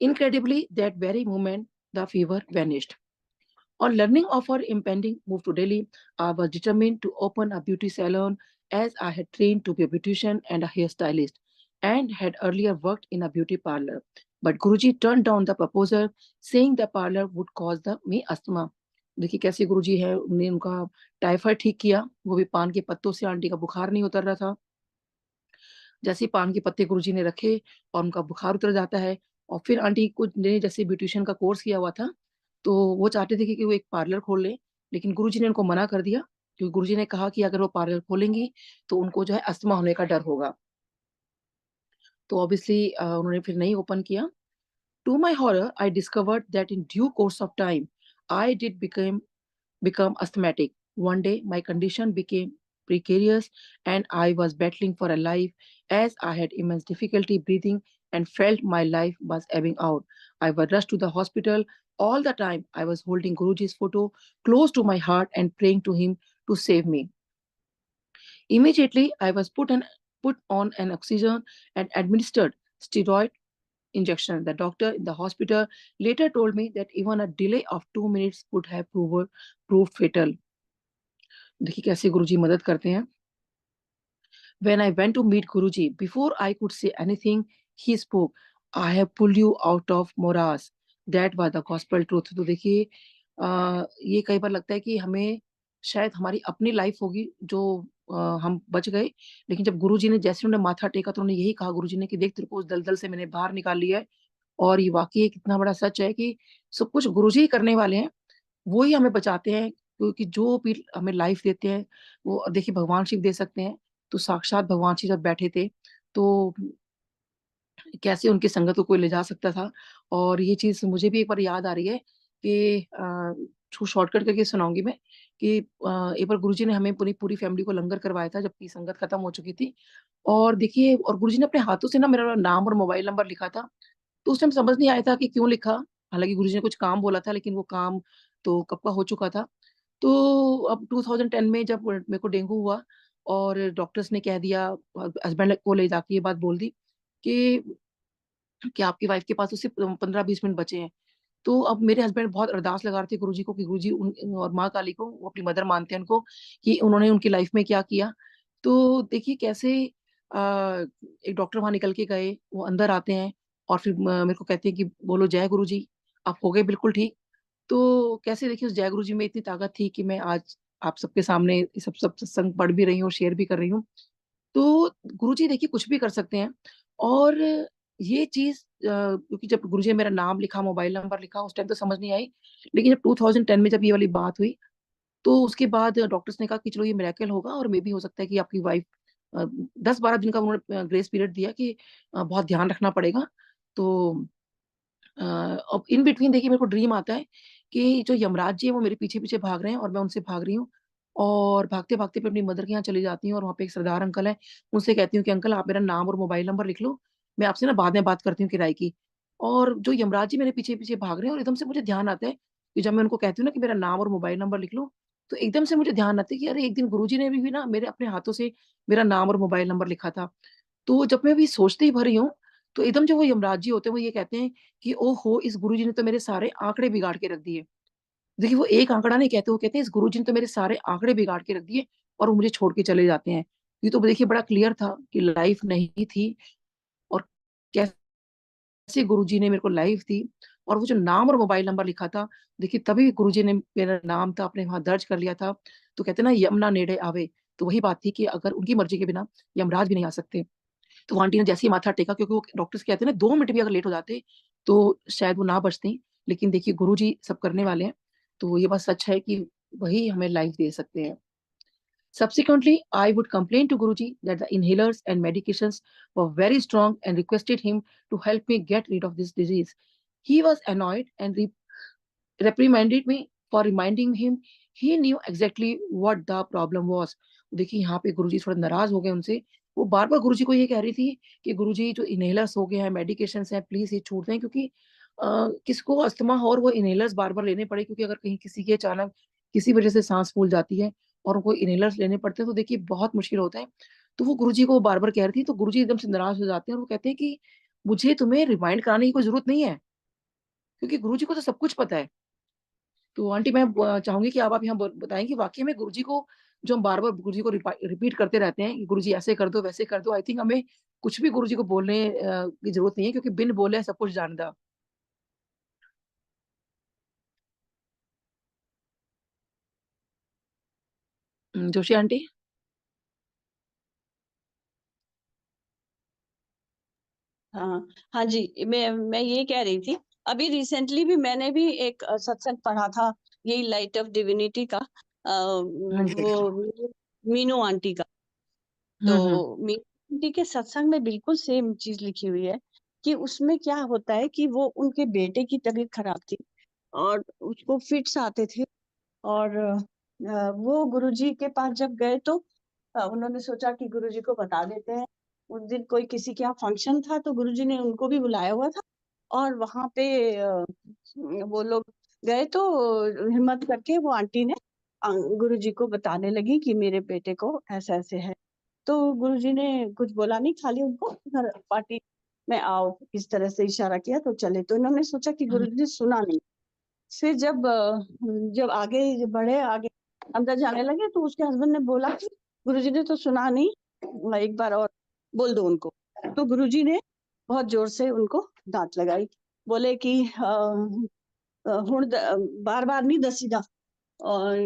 Incredibly, that very moment, the fever vanished. On learning of her impending move to Delhi, I was determined to open a beauty salon as I had trained to be a beautician and a hairstylist and had earlier worked in a beauty parlor. But Guruji turned down the proposal, saying the parlor would cause me asthma. देखिए कैसे गुरुजी है, उन्होंने उनका typhoid ठीक किया, वो भी पान के पत्तों से। आंटी का बुखार नहीं उतर रहा था। जैसे ही पान के पत्ते गुरुजी ने रखे और उनका बुखार उतर जाता है। और फिर आंटी को ने जैसे ब्यूटिशियन का कोर्स किया हुआ था, तो वो चाहते थे कि वो एक पार्लर खोल लें, लेकिन गुरुजी ने उनको मना कर दिया, क्योंकि गुरुजी ने कहा कि अगर वो पार्लर खोलेंगी तो उनको जो है अस्थमा होने का डर होगा। तो ऑब्वियसली उन्होंने फिर नहीं ओपन किया। To my horror, I discovered that in due course of time I did become asthmatic. One day, my condition became precarious and I was battling for a life as I had immense difficulty breathing and felt my life was ebbing out. I was rushed to the hospital. All the time, I was holding Guruji's photo close to my heart and praying to him to save me. Immediately, I was put on an oxygen and administered steroid injection. The doctor in the hospital later told me that even a delay of 2 minutes would have proved fatal. देखिए कैसे गुरुजी मदद करते हैं। When I went to meet Guruji, before I could say anything, he spoke, I have pulled you out of morass. That was the gospel truth. तो देखिए ये कई बार लगता है कि हमें शायद हमारी अपनी लाइफ होगी जो हम बच गए, लेकिन जब गुरुजी ने जैसे उन्होंने माथा टेका तो उन्होंने यही कहा गुरुजी ने कि देख तेरे को उस दलदल से मैंने बाहर निकाल लिया है। और ये वाकई एक इतना बड़ा सच है कि सब कुछ गुरुजी ही करने वाले हैं, वो ही हमें बचाते हैं, क्योंकि जो भी हमें लाइफ देते हैं वो देखिए भगवान शिव दे सकते हैं। तो साक्षात भगवान शिव जब बैठे थे तो कैसे उनकी संगत को कोई ले जा सकता था। और ये चीज मुझे भी एक बार याद आ रही है कि शॉर्टकट करके सुनाऊंगी मैं कि एक बार गुरुजी ने हमें पूरी पूरी फैमिली को लंगर करवाया था जबकि संगत खत्म हो चुकी थी। और देखिए और गुरुजी ने अपने हाथों से ना मेरा नाम और मोबाइल नंबर लिखा था। तो उस टाइम समझ नहीं आया था कि क्यों लिखा। हालांकि गुरुजी ने कुछ काम बोला था लेकिन वो काम तो कब का हो चुका था। तो अब 2010 में जब मेरे को डेंगू हुआ और डॉक्टर्स ने कह दिया, हस्बैंड को ले जाके ये बात बोल दी कि आपकी वाइफ के पास तो सिर्फ 15-20 मिनट बचे हैं। तो अब मेरे हस्बैंड बहुत अरदास लगा रहे थे गुरुजी को कि गुरुजी और माँ काली को, वो अपनी मदर मानते हैं उनको, कि उन्होंने उनकी लाइफ में क्या किया। तो देखिए कैसे एक डॉक्टर वहां निकल के गए, वो अंदर आते हैं और फिर मेरे को कहते हैं कि बोलो जय गुरुजी, आप हो गए बिल्कुल ठीक। तो कैसे देखिए उस जय गुरुजी में इतनी ताकत थी कि मैं आज आप सबके सामने ये सब सब सत्संग पढ़ भी रही हूँ, शेयर भी कर रही हूँ। तो गुरुजी देखिए कुछ भी कर सकते हैं। और ये चीज क्योंकि जब गुरुजी ने मेरा नाम लिखा, मोबाइल नंबर लिखा, उस टाइम तो समझ नहीं आई, लेकिन जब 2010 में जब ये वाली बात हुई तो उसके बाद डॉक्टर्स ने कहा कि चलो ये मिरेकल होगा और मे भी हो सकता है कि आपकी वाइफ 10-12 दिन का उन्होंने ग्रेस पीरियड दिया कि बहुत ध्यान रखना पड़ेगा। तो अब इन बिटवीन देखिए मेरे को ड्रीम आता है कि जो यमराज जी हैं वो मेरे पीछे-पीछे भाग रहे हैं और मैं उनसे भाग रही हूँ और भागते-भागते मैं अपनी मदर के यहाँ चली जाती हूँ और वहाँ पे एक सरदार अंकल हैं, उनसे कहती हूँ कि अंकल आप मेरा नाम और मोबाइल नंबर लिख लो, मैं आपसे ना बाद में बात करती हूँ किराए की। और जो यमराज जी मेरे पीछे-पीछे भाग रहे हैं और एकदम से मुझे ध्यान आता है कि जब मैं उनको कहती हूँ ना कि मेरा नाम और मोबाइल नंबर लिख लो, तो एकदम से मुझे ध्यान आता है कि अरे एक दिन गुरुजी ने भी ना मेरे अपने हाथों से मेरा नाम और मोबाइल नंबर लिखा था। तो जब मैं अभी सोचते ही भरी हूँ, तो एकदम जो वो यमराज जी होते हैं वो ये कहते हैं कि ओहो! इस गुरुजी ने तो मेरे सारे आंकड़े बिगाड़ के रख दिए। देखिए वो एक आंकड़ा नहीं कहते, वो कहते हैं इस गुरुजी ने तो मेरे सारे आंकड़े बिगाड़ के रख दिए और वो मुझे छोड़ के चले जाते हैं। ये तो देखिए बड़ा क्लियर था कि लाइफ नहीं थी और कैसे गुरुजी ने मेरे को लाइफ दी और वो जो नाम और मोबाइल नंबर लिखा था, देखिए तभी गुरुजी ने मेरा नाम था अपने वहाँ दर्ज कर लिया था। तो कहते हैं ना यम नेड़े आवे, तो वही बात थी कि अगर उनकी मर्ज़ी के बिना यमराज भी नहीं आ सकते। तो वो आंटी ने जैसे ही माथा टेका क्योंकि वो डॉक्टर्स कहते हैं ना 2 मिनट भी अगर लेट हो जाते, तो शायद वो ना बचतीं। लेकिन देखिए गुरुजी सब करने वाले हैं, तो ये बात सच है कि वही हमें लाइफ दे सकते हैं। Subsequently, I would complain to Guruji that the inhalers and medications were very strong and requested him to help me get rid of this disease. He was annoyed and reprimanded me for reminding him he knew exactly what the problem was. देखिए यहाँ पे गुरुजी थोड़ा नाराज हो गए उनसे। वो बार-बार गुरुजी को ये कह रही थी कि गुरुजी जो इन्हेलर्स हो गए हैं, मेडिकेशंस हैं, प्लीज़ ये छूट दें क्योंकि किसको अस्थमा हो और वो इन्हेलर्स बार-बार लेने पड़े क्योंकि अगर कहीं किसी की अचानक किसी वजह से साँस फूल जाती है और उनको इन्हेलर्स लेने पड़ते हैं तो देखिए बहुत मुश्किल होता है। तो वो गुरुजी को बार-बार कह रही थी तो गुरुजी एकदम से नाराज हो जाते हैं और वो कहते हैं कि मुझे तुम्हें रिमाइंड कराने की कोई ज़रूरत नहीं है, क्योंकि गुरुजी को तो सब कुछ पता है। तो आंटी मैं चाहूँगी कि अब आप यहाँ ब बताएँ कि वाक़ई में गुरुजी को जो हम बार-बार गुरुजी को रिपीट करते रहते हैं कि गुरुजी ऐसे कर दो, वैसे कर दो, आई थिंक हमें कुछ भी गुरुजी को बोलने की ज़रूरत नहीं है क्योंकि बिन बोले सब कुछ जानदा। जोशी आंटी? हाँ, हाँ जी, मैं ये कह रही थी, अभी रिसेंटली भी मैंने भी एक सत्संग पढ़ा था, यही लाइट ऑफ डिविनिटी का हाँ जी। वो मीनू आंटी का। हुँ, हुँ। तो मीनू आंटी के सत्संग में बिल्कुल सेम चीज़ लिखी हुई है कि उसमें क्या होता है कि वो उनके बेटे की तबीयत खराब थी और उसको फिट्स आते थे और वो गुरुजी के पास जब गए तो उन्होंने सोचा कि गुरुजी को बता देते हैं। उस दिन कोई किसी के यहाँ फंक्शन था तो गुरुजी ने उनको भी बुलाया हुआ था और वहाँ पे वो लोग गए तो हिम्मत करके वो आंटी ने गुरुजी को बताने लगी कि मेरे बेटे को ऐसे-ऐसे है। तो गुरुजी ने कुछ बोला नहीं, खाली उनको घर पार्टी में आओ, इस तरह से इशारा किया तो चले। तो इन्होंने सोचा कि हुँ, गुरुजी ने सुना नहीं। फिर जब आगे बढ़े, आगे अंदर जाने लगे तो उसके हस्बैंड ने बोला कि गुरुजी ने तो सुना नहीं, एक बार और बोल दो उनको। तो गुरुजी ने बहुत ज़ोर से उनको डाँट लगाई। बोले कि ਹੁਣ बार-बार नहीं दसीदा और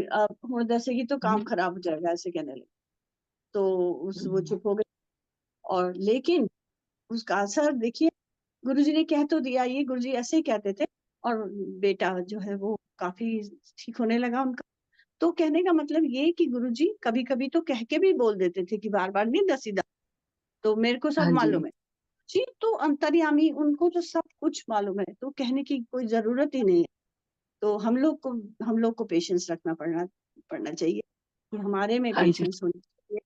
हुण दसेगी तो काम हुँ, खराब हो जाएगा, ऐसे कहने लगे। तो वो हुँ। चुप हो गए और लेकिन उसका असर देखिए, गुरुजी ने कह तो दिया, ये गुरुजी ऐसे ही कहते थे और बेटा जो है वो काफ़ी ठीक होने लगा उनका। तो कहने का मतलब ये कि गुरुजी कभी-कभी तो कह के भी बोल देते थे कि बार-बार नहीं दसीदा, तो मेरे को सब हाँ जी। मालूम है। जी, तो अंतर्यामी उनको तो सब कुछ मालूम है, तो कहने की कोई ज़रूरत ही नहीं है। तो हम लोग को पेशेंस रखना पड़ना पड़ना चाहिए कि हमारे में हाँ जी, पेशेंस होनी चाहिए।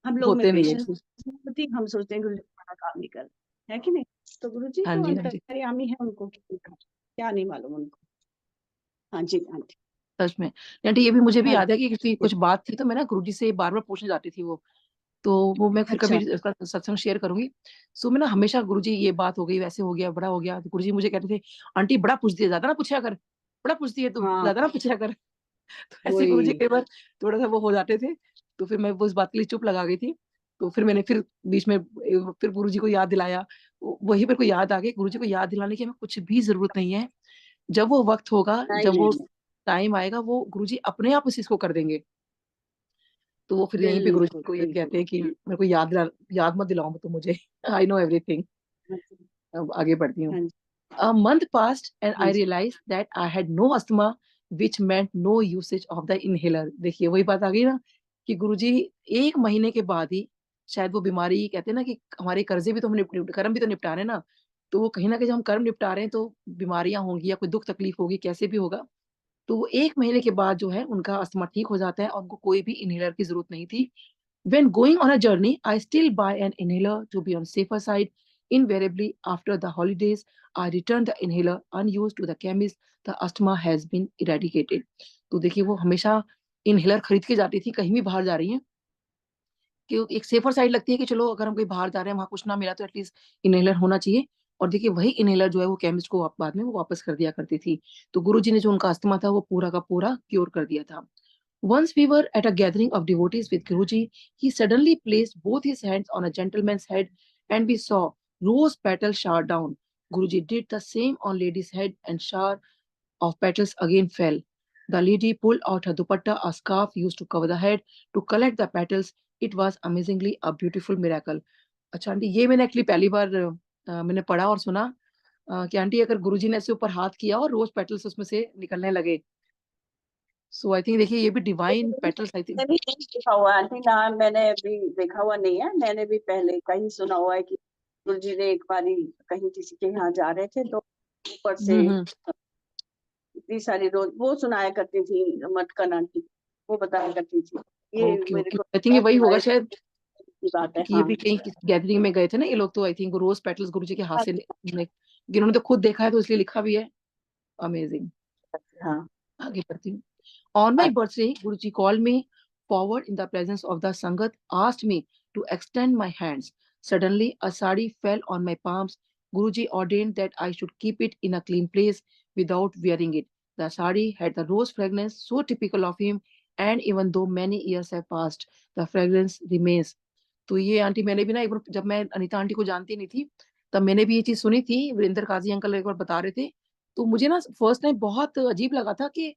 हम लोग में होते नहीं है पेशेंस जी। नहीं होती, हम सोचते हैं गुरुजी हमारा काम नहीं कर रहे, है कि नहीं? तो गुरुजी हाँ तो जी, हाँ जी। अंतर्यामी है, उनको क्या नहीं मालूम उनको। हाँ जी, हाँ जी। सच में। आंटी ये भी मुझे भी हाँ याद है कि किसी जी। कुछ बात थी तो मैं ना गुरुजी से बार-बार पूछने जाती थी वो। तो वो मैं फिर अच्छा, कभी उसका सत्संग शेयर करूँगी। सो मैं ना हमेशा गुरुजी ये बात हो गई, वैसे हो गया, बड़ा हो गया। तो गुरुजी मुझे कहते थे, "आंटी बड़ा पूछती है, ज़्यादा ना पूछा कर, बड़ा पूछती है तू, हाँ, ज़्यादा ना पूछा कर।" तो ऐसे गुरुजी वही। कई बार थोड़ा-सा वो हो जाते थे। तो फिर मैं वो इस बात के लिए चुप लगा गई थी। तो फिर मैंने फिर बीच में फिर गुरुजी को याद दिलाया। वही मेरे को याद आ गई, गुरुजी को याद दिलाने की हमें कुछ भी ज़रूरत नहीं है। जब वो वक़्त होगा, नहीं, जब नहीं, वो नहीं। टाइम आएगा, वो गुरुजी अपने आप उस चीज़ को कर देंगे। तो वो फिर यहीं पे गुरुजी बिल्कुल, को ये बिल्कुल। कहते हैं कि मेरे को याद मत दिलाओ तुम मुझे। I know everything. हाँ जी, अब आगे बढ़ती हूँ। हाँ जी, A month passed and हाँ I ji. realized that I had no asthma which meant no usage of the inhaler। देखिए वही बात आ गई ना कि गुरुजी 1 महीने के बाद ही शायद वो बीमारी, कहते हैं ना कि हमारे कर्जे भी तो हम कर्म भी तो निपटा रहे हैं ना, तो वो कहीं न कहीं जब हम कर्म निपटा रहे हैं तो बीमारियाँ होंगी या कोई दुःख तकलीफ होगी, कैसे भी होगा। तो वो 1 महीने के बाद जो है उनका अस्थमा ठीक हो जाता है और उनको कोई भी इन्हेलर की ज़रूरत नहीं थी। When going on a journey, I still buy an inhaler to be on safer side. Invariably, after the holidays, I return the inhaler unused to the chemist. The asthma has been eradicated. तो देखिए वो हमेशा inhaler खरीद के जाती थी, कहीं भी बाहर जा रही हैं, कि एक सेफर साइड लगती है कि चलो अगर हम कहीं बाहर जा रहे हैं, वहाँ कुछ ना मिला तो एटलीस्ट इन्हेलर होना चाहिए। और देखिए वही इन्हेलर जो है वो केमिस्ट को बाद में वो वापस कर दिया करती थी। तो गुरुजी ने जो उनका अस्थमा था वो पूरा का पूरा क्योर कर दिया था। Once we were at a gathering of devotees with Guruji, he suddenly placed both his hands on a gentleman's head and we saw rose petals shower down. Guruji did the same on lady's head and shower of petals again fell. The lady pulled out her dupatta, a scarf used to cover the head, to collect the petals. It was amazingly a beautiful miracle. अच्छा aunty, ये मैंने actually पहली बार मैंने पढ़ा और सुना कि aunty अगर गुरुजी ने ऐसे ऊपर हाथ किया और रोज पेटल्स उसमें से निकलने लगे। सो आई थिंक देखिए ये भी डिवाइन पेटल्स आई थिंक। मैंने भी नहीं देखा हुआ है, आई ना मैंने अभी देखा हुआ नहीं है। मैंने भी पहले कहीं सुना हुआ है कि गुरुजी ने एक बारी कहीं किसी के यहाँ जा रहे थे तो ऊपर से इतनी सारी रोज वो सुनाया करती थी, मटकन आंटी वो बताया करती थी। ये ओके मेरे ओके, को आई थिंक ये वही होगा शायद, की बात है। कि ये भी कहीं गैदरिंग में गए थे ना ये लोग, तो आई थिंक रोज पेटल्स गुरुजी के हाथ से इन्होंने तो खुद देखा है तो इसलिए लिखा भी है। अमेजिंग। हाँ आगे बढ़ती हूँ। On my birthday, Guruji called me forward in the presence of the Sangat, asked me to extend my hands. Suddenly, a sari fell on my palms. Guruji ordained that I should keep it in a clean place without wearing it. The sari had the rose fragrance so typical of him, and even though many years have passed, the fragrance remains. तो ये aunty मैंने भी ना एक बार, जब मैं Anita aunty को जानती नहीं थी, तब मैंने भी ये चीज सुनी थी, वीरेंद्र काजी अंकल एक बार बता रहे थे। तो मुझे ना फर्स्ट टाइम बहुत अजीब लगा था कि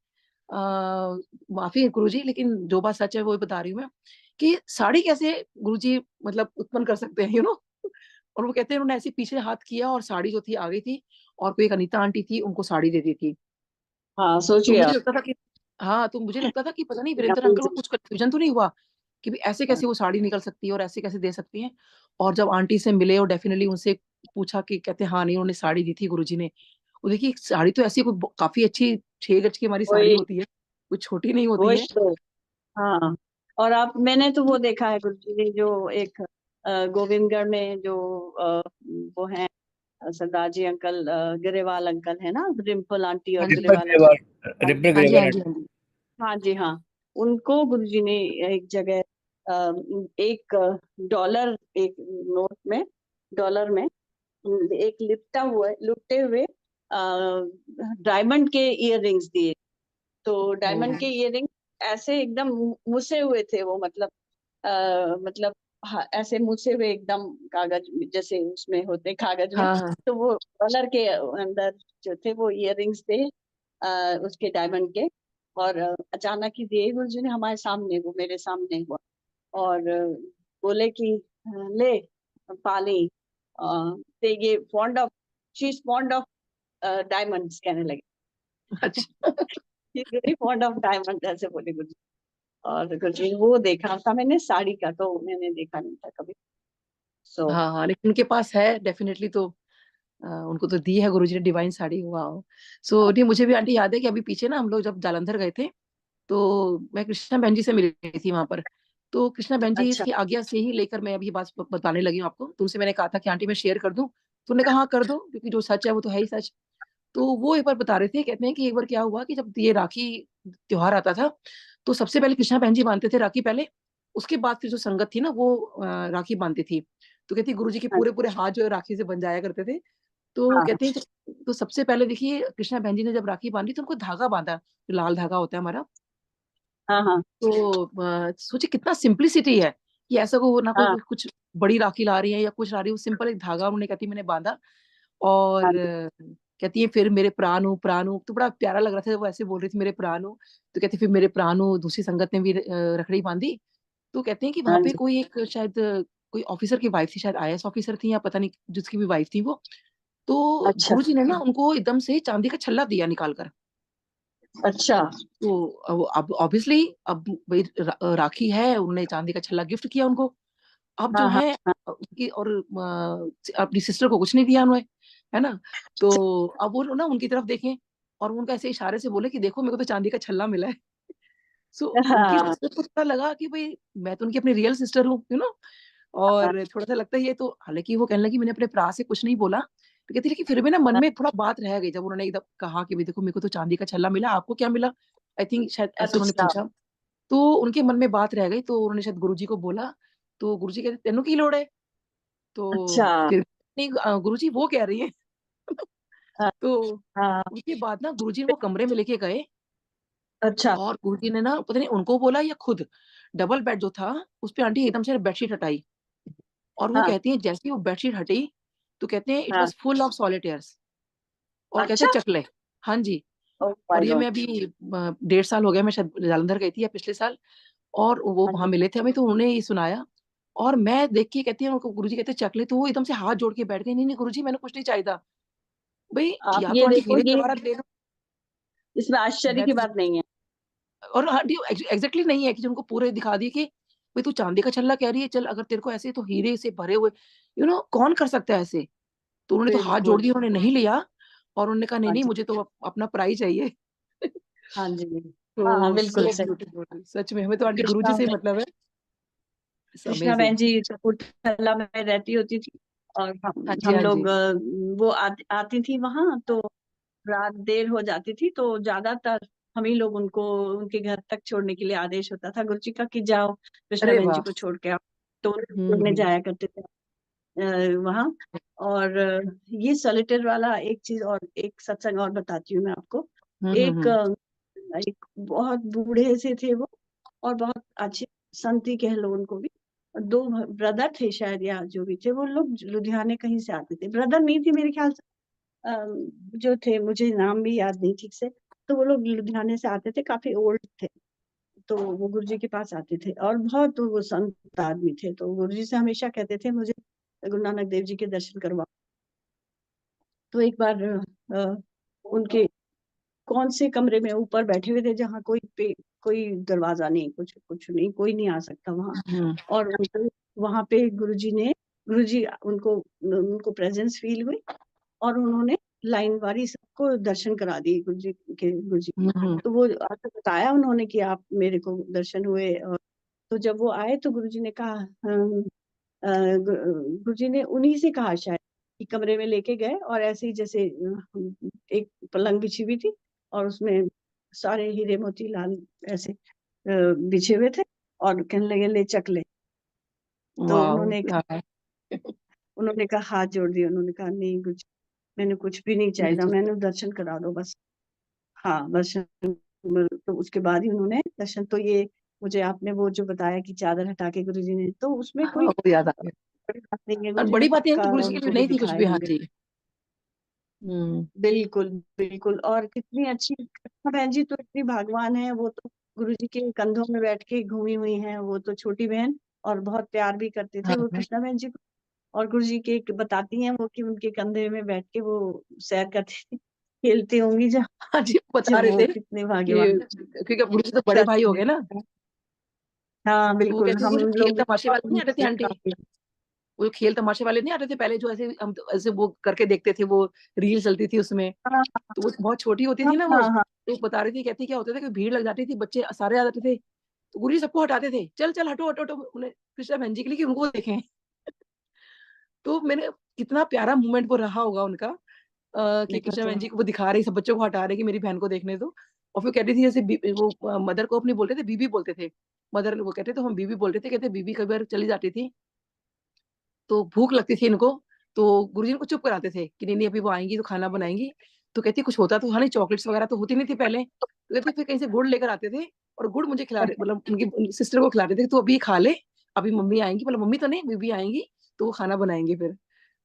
माफी है गुरुजी, लेकिन जो बात सच है वो बता रही हूँ मैं, कि साड़ी कैसे गुरुजी मतलब उत्पन्न कर सकते हैं, और वो कहते हैं उन्होंने ऐसे पीछे हाथ किया और साड़ी जो थी आ गई थी, और कोई एक अनीता आंटी थी उनको साड़ी दे दी थी। हाँ तो सोचिए मुझे आप। लगता था कि हाँ, तो मुझे लगता था कि पता नहीं वीरेंद्र अंकल को कुछ कंफ्यूजन तो नहीं हुआ कि भी ऐसे कैसे वो साड़ी निकल सकती है और ऐसे कैसे दे सकती हैं। और जब आंटी से मिले और डेफिनेटली उनसे पूछा कि कहते हाँ नहीं उन्होंने साड़ी दी थी गुरुजी ने। वो देखिए साड़ी तो ऐसी कोई काफी अच्छी 6 गज की हमारी साड़ी वही होती है, कुछ छोटी नहीं होती वही है। तो। हाँ और आप मैंने तो वो देखा है गुरुजी ने जो एक गोविंदगढ़ में जो वो है सरदार जी अंकल, ग्रेवाल अंकल है ना, रिम्पल आंटी और हाँ जी, ग्रेवाल रिपल अंकल। हाँ जी, हाँ ग्रेवाल। जी, हाँ जी। हाँ जी हाँ, उनको गुरुजी ने एक जगह एक डॉलर, एक नोट में, डॉलर में एक लुप्ते हुए डायमंड के इयररिंग्स दिए। तो डायमंड के इयररिंग ऐसे एकदम मुसे हुए थे वो, मतलब मतलब हाँ, ऐसे मुसे हुए एकदम कागज जैसे उसमें होते कागज में। हाँ हाँ तो वो डॉलर के अंदर जो थे वो इयररिंग्स थे उसके डायमंड के। और अचानक ही दिए गुरुजी ने हमारे सामने, वो मेरे सामने हुआ और बोले कि ले पाली, ते ये fond of, she is fond of diamonds कहने लगे। अच्छा। She is very fond of diamond ऐसे बोले गुरुजी। और गुरुजी वो देखा था मैंने, साड़ी का तो मैंने देखा नहीं था कभी। सो हाँ हाँ, लेकिन उनके पास है डेफिनेटली, तो उनको तो दी है गुरुजी ने डिवाइन साड़ी। वाह। सो नहीं, मुझे भी आंटी याद है कि अभी पीछे ना हम लोग जब जालंधर गए थे तो मैं कृष्णा बहन जी से मिली थी वहां पर। तो कृष्णा बहन जी अच्छा इसकी आज्ञा से ही लेकर मैं अभी ये बात बताने लगी हूँ आपको। तुमसे मैंने कहा था कि आंटी मैं शेयर कर दूं, तो उन्होंने कहा हाँ कर दो, क्योंकि जो सच है वो तो है ही सच। तो वो एक बार बता रहे थे, कहते हैं कि एक बार क्या हुआ कि जब ये राखी त्योहार आता था तो सबसे पहले कृष्णा बहन जी बांधते थे राखी पहले, उसके बाद फिर जो संगत थी ना वो राखी बांधती थी। तो कहती गुरुजी के पूरे पूरे हाथ जो है राखी से बन जाया करते थे। तो हाँ कहते हैं तो सबसे पहले देखिए कृष्णा बहन जी ने जब राखी बांधी तो उनको धागा बांधा, जो लाल धागा होता है हमारा। हाँ हाँ तो सोचिए कितना सिंप्लिसिटी है कि ऐसा को ना हाँ कुछ बड़ी राखी ला रही है या कुछ ला रही है, सिंपल एक धागा उन्होंने कहती मैंने बांधा। और हाँ कहती है फिर मेरे प्राणु प्राणु, तो बड़ा प्यारा लग रहा था वो ऐसे बोल रही थी मेरे प्राणु। तो कहती फिर मेरे प्राणु, दूसरी संगत ने भी रखड़ी बांधी। तो कहते हैं कि वहां हाँ पे जी। कोई एक शायद कोई ऑफिसर की वाइफ थी, शायद आईएएस ऑफिसर थी या पता नहीं जिसकी भी वाइफ थी वो। तो अच्छा गुरुजी ने ना उनको एकदम से चांदी का छल्ला दिया निकाल कर। अच्छा तो अब ऑब्वियसली अब भाई राखी है, उन्होंने चांदी का छल्ला गिफ्ट किया उनको। अब जो हाँ हाँ है हाँ उनकी और अपनी सिस्टर को कुछ नहीं दिया उन्होंने, है ना। तो अब वो ना उनकी तरफ देखें और उनका ऐसे इशारे से बोले कि देखो मेरे को तो चांदी का छल्ला मिला है। सो उनकी हाँ सिस्टर को थोड़ा लगा कि भाई मैं तो उनकी अपनी रियल सिस्टर हूँ, यू नो। और थोड़ा-सा लगता है ये तो, हालाँकि वो कहने लगी मैंने अपने भरा से कुछ नहीं बोला। तो कहती है लेकिन फिर भी ना मन में थोड़ा बात रह गई जब उन्होंने एकदम कहा कि भई देखो मेरे को तो चांदी का छल्ला मिला, आपको क्या मिला? आई थिंक शायद ऐसे उन्होंने अच्छा पूछा। तो उनके मन में बात रह गई, तो उन्होंने शायद गुरुजी को बोला, तो गुरुजी कहते तेनू की लोड़ है? अच्छा तो फिर नहीं गुरुजी वो कह रही है। हाँ तो हाँ उसके बाद ना गुरुजी उनको कमरे में लेके गए अच्छा और गुरुजी ने ना पता नहीं उनको बोला या खुद डबल बेड जो था, उसपे आंटी एकदम से बेडशीट हटाई और वो हाँ कहती हैं जैसे ही वो बेडशीट हटी, तो कहते हैं इट हाँ वाज़ फुल ऑफ सॉलिटेयर्स और कहते अच्छा हैं चकले। हाँ जी, ओह और माय ये गॉड मैं अभी 1.5 साल हो गया, मैं शायद जालंधर गई थी या पिछले साल, और वो हाँ वहाँ जी मिले थे हमें, तो उन्होंने ये सुनाया और मैं देख के कहती हूँ उनको गुरुजी कहते हैं चकले, तो वो एकदम से हाथ जोड़ के बैठ गई, नहीं, नहीं गुरुजी मैंने कुछ नहीं चाहिए था। भई आप या तो ये आंटी देखो हीरे ये जवाहरात ले लो, इसमें आश्चर्य मैं की तो बात नहीं है। और आंटी एग्ज़ैक्टली नहीं है कि जो उनको पूरे दिखा दिए कि भई तू चांदी का छल्ला कह रही है, चल अगर तेरे को ऐसे तो हीरे से भरे हुए, यू नो कौन कर सकता है ऐसे? तो उन्होंने तो हाथ जोड़ बिल्कुल दिए, उन्होंने नहीं लिया और उन्होंने कहा नहीं, हाँ नहीं जी मुझे तो अपना पराई चाहिए। हाँ जी हाँ हाँ तो बिल्कुल सो सही। ब्यूटीफुल, सच में हमें तो आंटी गुरुजी कृष्णा से ही मतलब है। इट्स कृष्णा बहन अमेजिंग। जी कपूरथला में रहती होती थी और हाँ जी, हम हाँ लोग जी। वो आती थी वहां, तो रात देर हो जाती थी तो ज्यादातर हम ही लोग उनको उनके घर तक छोड़ने के लिए आदेश होता था गुरुजी का कि जाओ कृष्णा अरे बहन जी वाह! को छोड़ के आओ। तो छोड़ने हुँ। जाया करते थे वहां। और ये सॉलिटेयर वाला एक चीज और एक सत्संग और बताती हूँ मैं आपको। हुँ, हुँ, एक हुँ। एक बहुत बूढ़े से थे वो और बहुत अच्छे संती कह लो उनको भी। दो ब्रदर थे शायद या जो भी थे, वो लोग लुधियाने कहीं से आते थे, ब्रदर नहीं थे मेरे ख्याल से। जो थे मुझे नाम भी याद नहीं ठीक से। तो वो लोग लुधियाने से आते थे, काफी ओल्ड थे। तो वो गुरुजी के पास आते थे और बहुत वो संत आदमी थे, तो गुरुजी से हमेशा कहते थे मुझे गुरु नानक देव जी के दर्शन करवा। तो एक बार उनके कौन से कमरे में ऊपर बैठे हुए थे जहाँ कोई दरवाजा नहीं, कुछ कुछ नहीं, कोई नहीं आ सकता वहां। हुँ, और उनको वहां पे गुरुजी उनको उनको प्रेजेंस फील हुई और उन्होंने लाइन वारी सबको दर्शन करा दिए गुरुजी। हुँ, हुँ। तो वो आके बताया उन्होंने कि आप मेरे को दर्शन हुए। और तो जब वो आए तो गुरुजी ने कहा गुरुजी ने उन्हीं से कहा शायद कि कमरे में लेके गए और ऐसे ही जैसे एक पलंग बिछी हुई थी और उसमें सारे हीरे मोती लाल ऐसे बिछे हुए थे और कहने लगे ले चक ले। तो वॉव! हाँ, उन्होंने कहा हाथ जोड़ दिए, उन्होंने कहा नहीं कुछ मैंने कुछ भी नहीं चाहिए था, मैजिक। मैंने दर्शन करा दो बस। हाँ दर्शन। तो उसके बाद ही उन्होंने दर्शन, तो ये मुझे आपने वो जो बताया कि चादर हटा के गुरुजी ने, तो उसमें हाँ, कोई वो याद आ गया। बड़ी बात नहीं है, और गुरुजी ने बड़ी बात ये है पक्का कि गुरुजी के लिए उनको भी नहीं थी कुछ दिखाए भी, हाँ होंगे। जी। हुँ, बिल्कुल बिल्कुल। और कितनी अच्छी कृष्णा बहन जी तो इतनी भाग्यवान है, वो तो गुरुजी के कंधों में बैठ के घूमी हुई हैं, वो तो छोटी बहन। और बहुत प्यार भी करते थे हाँ, वो हाँ। कृष्णा बहन जी को। और गुरुजी के बताती हैं वो कि उनके कंधे में बैठ के वो सैर करती थी, खेलती होंगी जब हाँ जी, बता जब रहे वो थे कितने कि भाग्यवान। क्योंकि अब गुरुजी तो बड़े सच भाई हो में गए ना, हाँ तो वो बिल्कुल, कहते थे हम वो जो खेल लोग भी तमाशे वाले नहीं आते थे आंटी, काफी। वो जो खेल तमाशे वाले नहीं आते थे पहले, जो ऐसे हम तो ऐसे वो करके देखते थे, वो रील चलती थी उसमें, हाँ तो वो बहुत छोटी होती हाँ थी ना हाँ वो, हाँ तो बता रही थी, कहती क्या होता था कि भीड़ लग जाती थी, बच्चे सारे आ जाते थे, तो गुरुजी सबको हटाते थे, चल, चल हटो, हटो, हटो, उन्हें कृष्णा बहन जी के लिए कि उनको देखें। तो मैंने कितना प्यारा मोमेंट वो रहा होगा उनका, कि देखा कृष्णा तो बहन जी को वो दिखा रही, सब बच्चों को हटा रहे कि मेरी बहन को देखने दो। और फिर कहती थी जैसे वो मदर को अपनी बोलते थे, बीबी बोलते थे। मदर वो कहते तो हम बीबी बोलते थे, कहते बीबी कई बार चली जाती थी, तो भूख लगती थी इनको, तो गुरुजी इनको चुप कराते थे कि नहीं-नहीं अभी वो आएँगी तो खाना बनाएँगी। तो कहती कुछ होता तो था नहीं, चॉकलेट्स वगैरह तो होती नहीं थी पहले। तो कहती फिर कहीं से गुड़ लेकर आते थे और गुड़ मुझे खिला रहे, मतलब उनकी सिस्टर को खिलाते थे, "तू अभी खा ले, अभी मम्मी आएँगी।" मतलब मम्मी तो नहीं, बीबी आएँगी, तो वो खाना बनाएँगे फिर।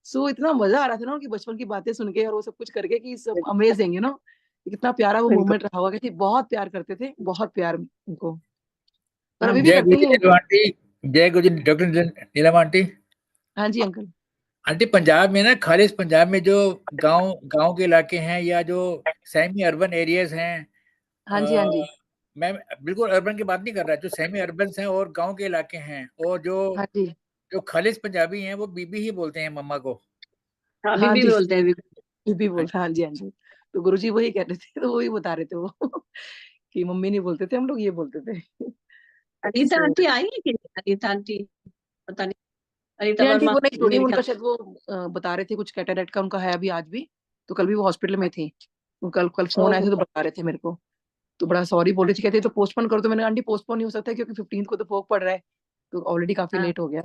सो इतना मज़ा आ रहा था ना उनकी बचपन की बातें सुन के और वो सब कुछ करके कि सब अमेज़िंग, यू नो। कितना प्यारा वो बिल्कुल मोमेंट रहा होगा, कहती बहुत प्यार करते थे, बहुत प्यार उनको। और हाँ अभी भी जय करते गुरु जी हैं उनको। नीलम आंटी। जय गुरु जी डॉक्टर नीलम आंटी। हाँ जी, अंकल। आंटी पंजाब में ना, खालिस पंजाब में जो गांव गांव के इलाके हैं या जो सेमी अर्बन एरियाज हैं, हाँ जी, हाँ जी। मैं बिल्कुल अर्बन की बात नहीं कर रहा, जो सेमी अर्बन हैं और गांव के इलाके हैं और जो हाँ जी। जो खालिस पंजाबी हैं वो बीबी ही बोलते हैं मम्मा को। हाँ, हाँ बीबी जी, बोलते हैं, बीबी। बीबी बोलते हाँ जी, हाँ जी। तो गुरुजी वही कह रहे थे, तो वही बता रहे थे वो कि मम्मी नहीं बोलते थे, हम लोग ये बोलते थे। अनीता तो आंटी आई है कि नहीं? अनीता आंटी पता नहीं, अनीता नहीं आंटी वर्मा वो नहीं जुड़ी, मेरे उनका ख्याल। शायद वो बता रहे थे कुछ कैटरेक्ट का उनका है अभी आज भी, तो कल भी वो हॉस्पिटल में थी। तो कल कल फोन आए थे ओहो। तो बता रहे थे मेरे को, तो बड़ा सॉरी बोल रही थी, कहते तो पोस्टपोन कर दो। मैंने कहा आंटी पोस्टपोन नहीं हो सकता क्योंकि 15 को तो भोग पड़ रहा है, तो ऑलरेडी काफी हाँ, लेट हो गया।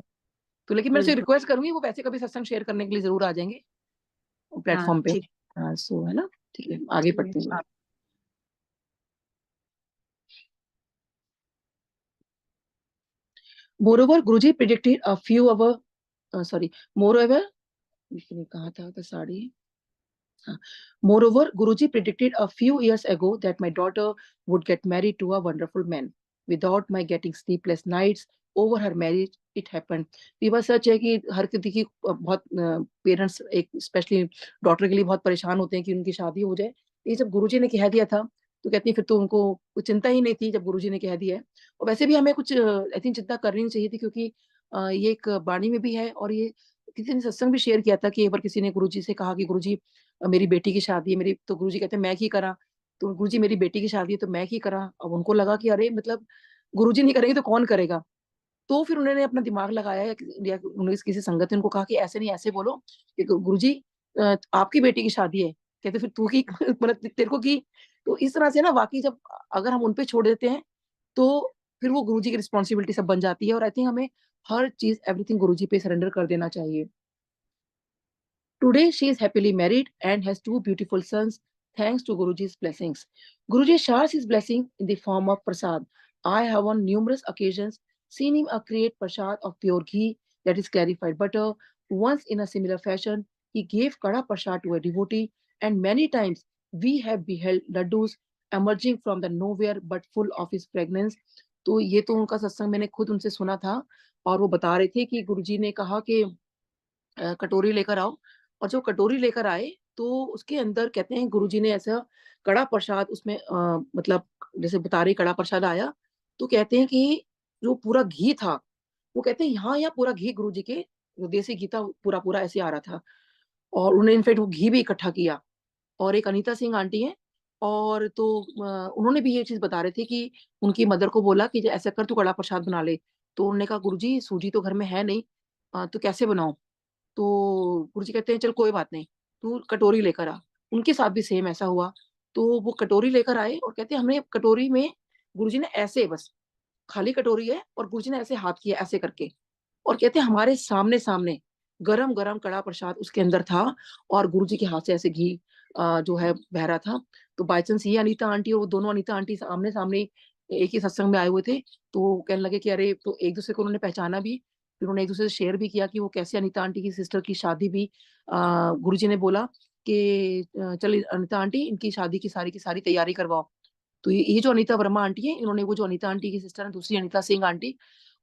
तो लेकिन मैं उसे बिल्कुल। रिक्वेस्ट करूंगी, वो वैसे कभी सत्संग शेयर करने के लिए जरूर आ जाएंगे हाँ, प्लेटफॉर्म पे। ठीक। हाँ सो है ना, ठीक है आगे बढ़ते हैं। हाँ, Moreover, Guruji predicted a few hour, moreover, कहाँ था the sari? Moreover, Guruji predicted a few years ago that my daughter would get married to a wonderful man. Without my getting sleepless nights over her marriage, it happened. ये बात सच है कि हर किसी की बहुत parents एक स्पेशली डॉटर के लिए बहुत परेशान होते हैं कि उनकी शादी हो जाए। ये जब गुरुजी ने कह दिया था तो कहती है फिर तो उनको कुछ चिंता ही नहीं थी जब गुरुजी ने कह दिया है। और वैसे भी हमें कुछ आई थिंक चिंता करनी नहीं चाहिए थी, क्योंकि ये एक वाणी में भी है, और ये किसी ने सत्संग भी शेयर किया था कि एक बार किसी ने गुरुजी से कहा कि गुरुजी मेरी बेटी की शादी है मेरी, तो गुरुजी कहते हैं मैं ही करा। तो गुरुजी मेरी बेटी की शादी है तो मैं ही करा। अब उनको लगा कि अरे मतलब गुरुजी नहीं करेंगे तो कौन करेगा। तो फिर उन्होंने अपना दिमाग लगाया या उन्होंने किसी संगत ने उनको कहा कि ऐसे नहीं ऐसे बोलो कि गुरुजी आपकी बेटी की शादी है। कहते फिर तू की मतलब तेरे को की। तो इस तरह से ना वाकई जब अगर हम उन पे छोड़ देते हैं तो फिर वो गुरुजी की रिस्पॉन्सिबिलिटी सब बन जाती है। और आई थिंक हमें हर चीज एवरीथिंग गुरुजी पे सरेंडर कर देना चाहिए। Today, she is happily married and has two beautiful sons, thanks to Guruji's blessings. Guruji showers his blessing in the form of prasad. I have on numerous occasions seen him create prasad of pure ghee, that is clarified butter. Once, in a similar fashion, he gave kada prasad to a devotee, and many times we have beheld laddus emerging from the nowhere but full of his fragrance. तो ये तो उनका सत्संग मैंने खुद उनसे सुना था, और वो बता रहे थे कि गुरुजी ने कहा कि कटोरी लेकर आओ। और जो कटोरी लेकर आए तो उसके अंदर कहते हैं गुरुजी ने ऐसा कड़ा प्रसाद उसमें मतलब जैसे बता रही कड़ा प्रसाद आया, तो कहते हैं कि जो पूरा घी था, वो कहते हैं यहाँ पूरा घी गुरुजी के जो देसी घी था पूरा पूरा ऐसे आ रहा था। और उन्होंने इनफेक्ट वो घी भी इकट्ठा किया। और एक अनीता सिंह आंटी है, और तो उन्होंने भी ये चीज बता रहे थे कि उनकी मदर को बोला कि ऐसा कर तू कड़ा प्रसाद बना ले। तो उन्होंने कहा गुरुजी सूजी तो घर में है नहीं, तो कैसे बनाऊं। तो गुरुजी कहते हैं चल कोई बात नहीं, तू कटोरी लेकर आ। उनके साथ भी सेम ऐसा हुआ। तो वो कटोरी लेकर आए और कहते हैं हमने कटोरी में गुरुजी ने ऐसे बस खाली कटोरी है और गुरुजी ने ऐसे हाथ किया ऐसे करके, और कहते हैं हमारे सामने सामने गरम गरम कड़ा प्रसाद उसके अंदर था, और गुरुजी के हाथ से ऐसे घी जो है बह रहा था। तो बाई चांस ये अनीता आंटी और वो दोनों अनीता आंटी आमने सामने एक ही सत्संग में आए हुए थे। तो कहने लगे कि अरे, तो एक दूसरे को उन्होंने पहचाना भी। फिर उन्होंने एक दूसरे से शेयर भी किया कि वो कैसे अनीता आंटी की सिस्टर की शादी भी गुरुजी ने बोला कि चल अनीता आंटी इनकी शादी की सारी तैयारी करवाओ। तो ये जो अनीता वर्मा आंटी है, इन्होंने वो जो अनीता आंटी की सिस्टर है दूसरी अनीता सिंह आंटी,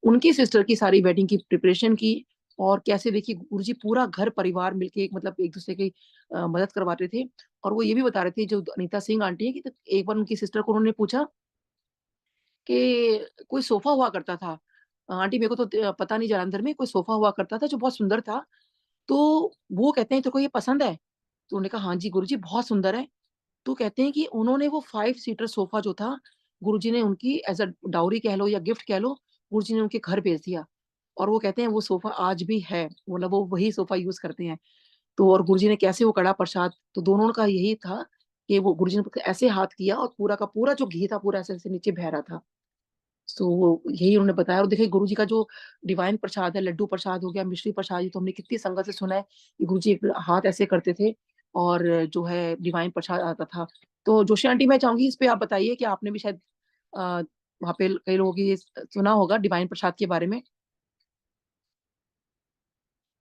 उनकी सिस्टर की सारी वेडिंग की प्रिपरेशन की। और कैसे देखिए गुरुजी पूरा घर परिवार मिलके एक मतलब एक दूसरे की मदद करवाते थे। और वो ये भी बता रहे थे जो अनीता सिंह आंटी है कि एक बार उनकी सिस्टर को उन्होंने पूछा कि कोई सोफा हुआ करता था, आंटी मेरे को तो पता नहीं, जालंधर में कोई सोफा हुआ करता था जो बहुत सुंदर था। तो वो कहते हैं तेरे को ये पसंद है। तो उन्होंने कहा हाँ जी गुरुजी बहुत सुंदर है। तो कहते हैं कि उन्होंने वो 5 सीटर सोफा जो था गुरुजी ने उनकी एज अ डाउरी कह लो या गिफ्ट कह लो, गुरुजी ने उनके घर भेज दिया। और वो कहते हैं वो सोफा आज भी है, मतलब वो वही सोफा यूज करते हैं। तो और गुरुजी ने कैसे वो कड़ा प्रसाद, तो दोनों का यही था कि वो गुरुजी ने ऐसे हाथ किया और पूरा का पूरा जो घी था पूरा ऐसे ऐसे नीचे बह रहा था। तो वो यही उन्होंने बताया। और देखिए गुरुजी का जो डिवाइन प्रसाद है, लड्डू प्रसाद हो गया, मिश्री प्रसाद, ये तो हमने कितनी संगत से सुना है कि गुरुजी एक हाथ ऐसे करते थे और जो है डिवाइन प्रसाद आता था। तो जोशी आंटी मैं चाहूंगी इस पे आप बताइए कि आपने भी शायद वहाँ पे कई लोगों की सुना होगा डिवाइन प्रसाद के बारे में।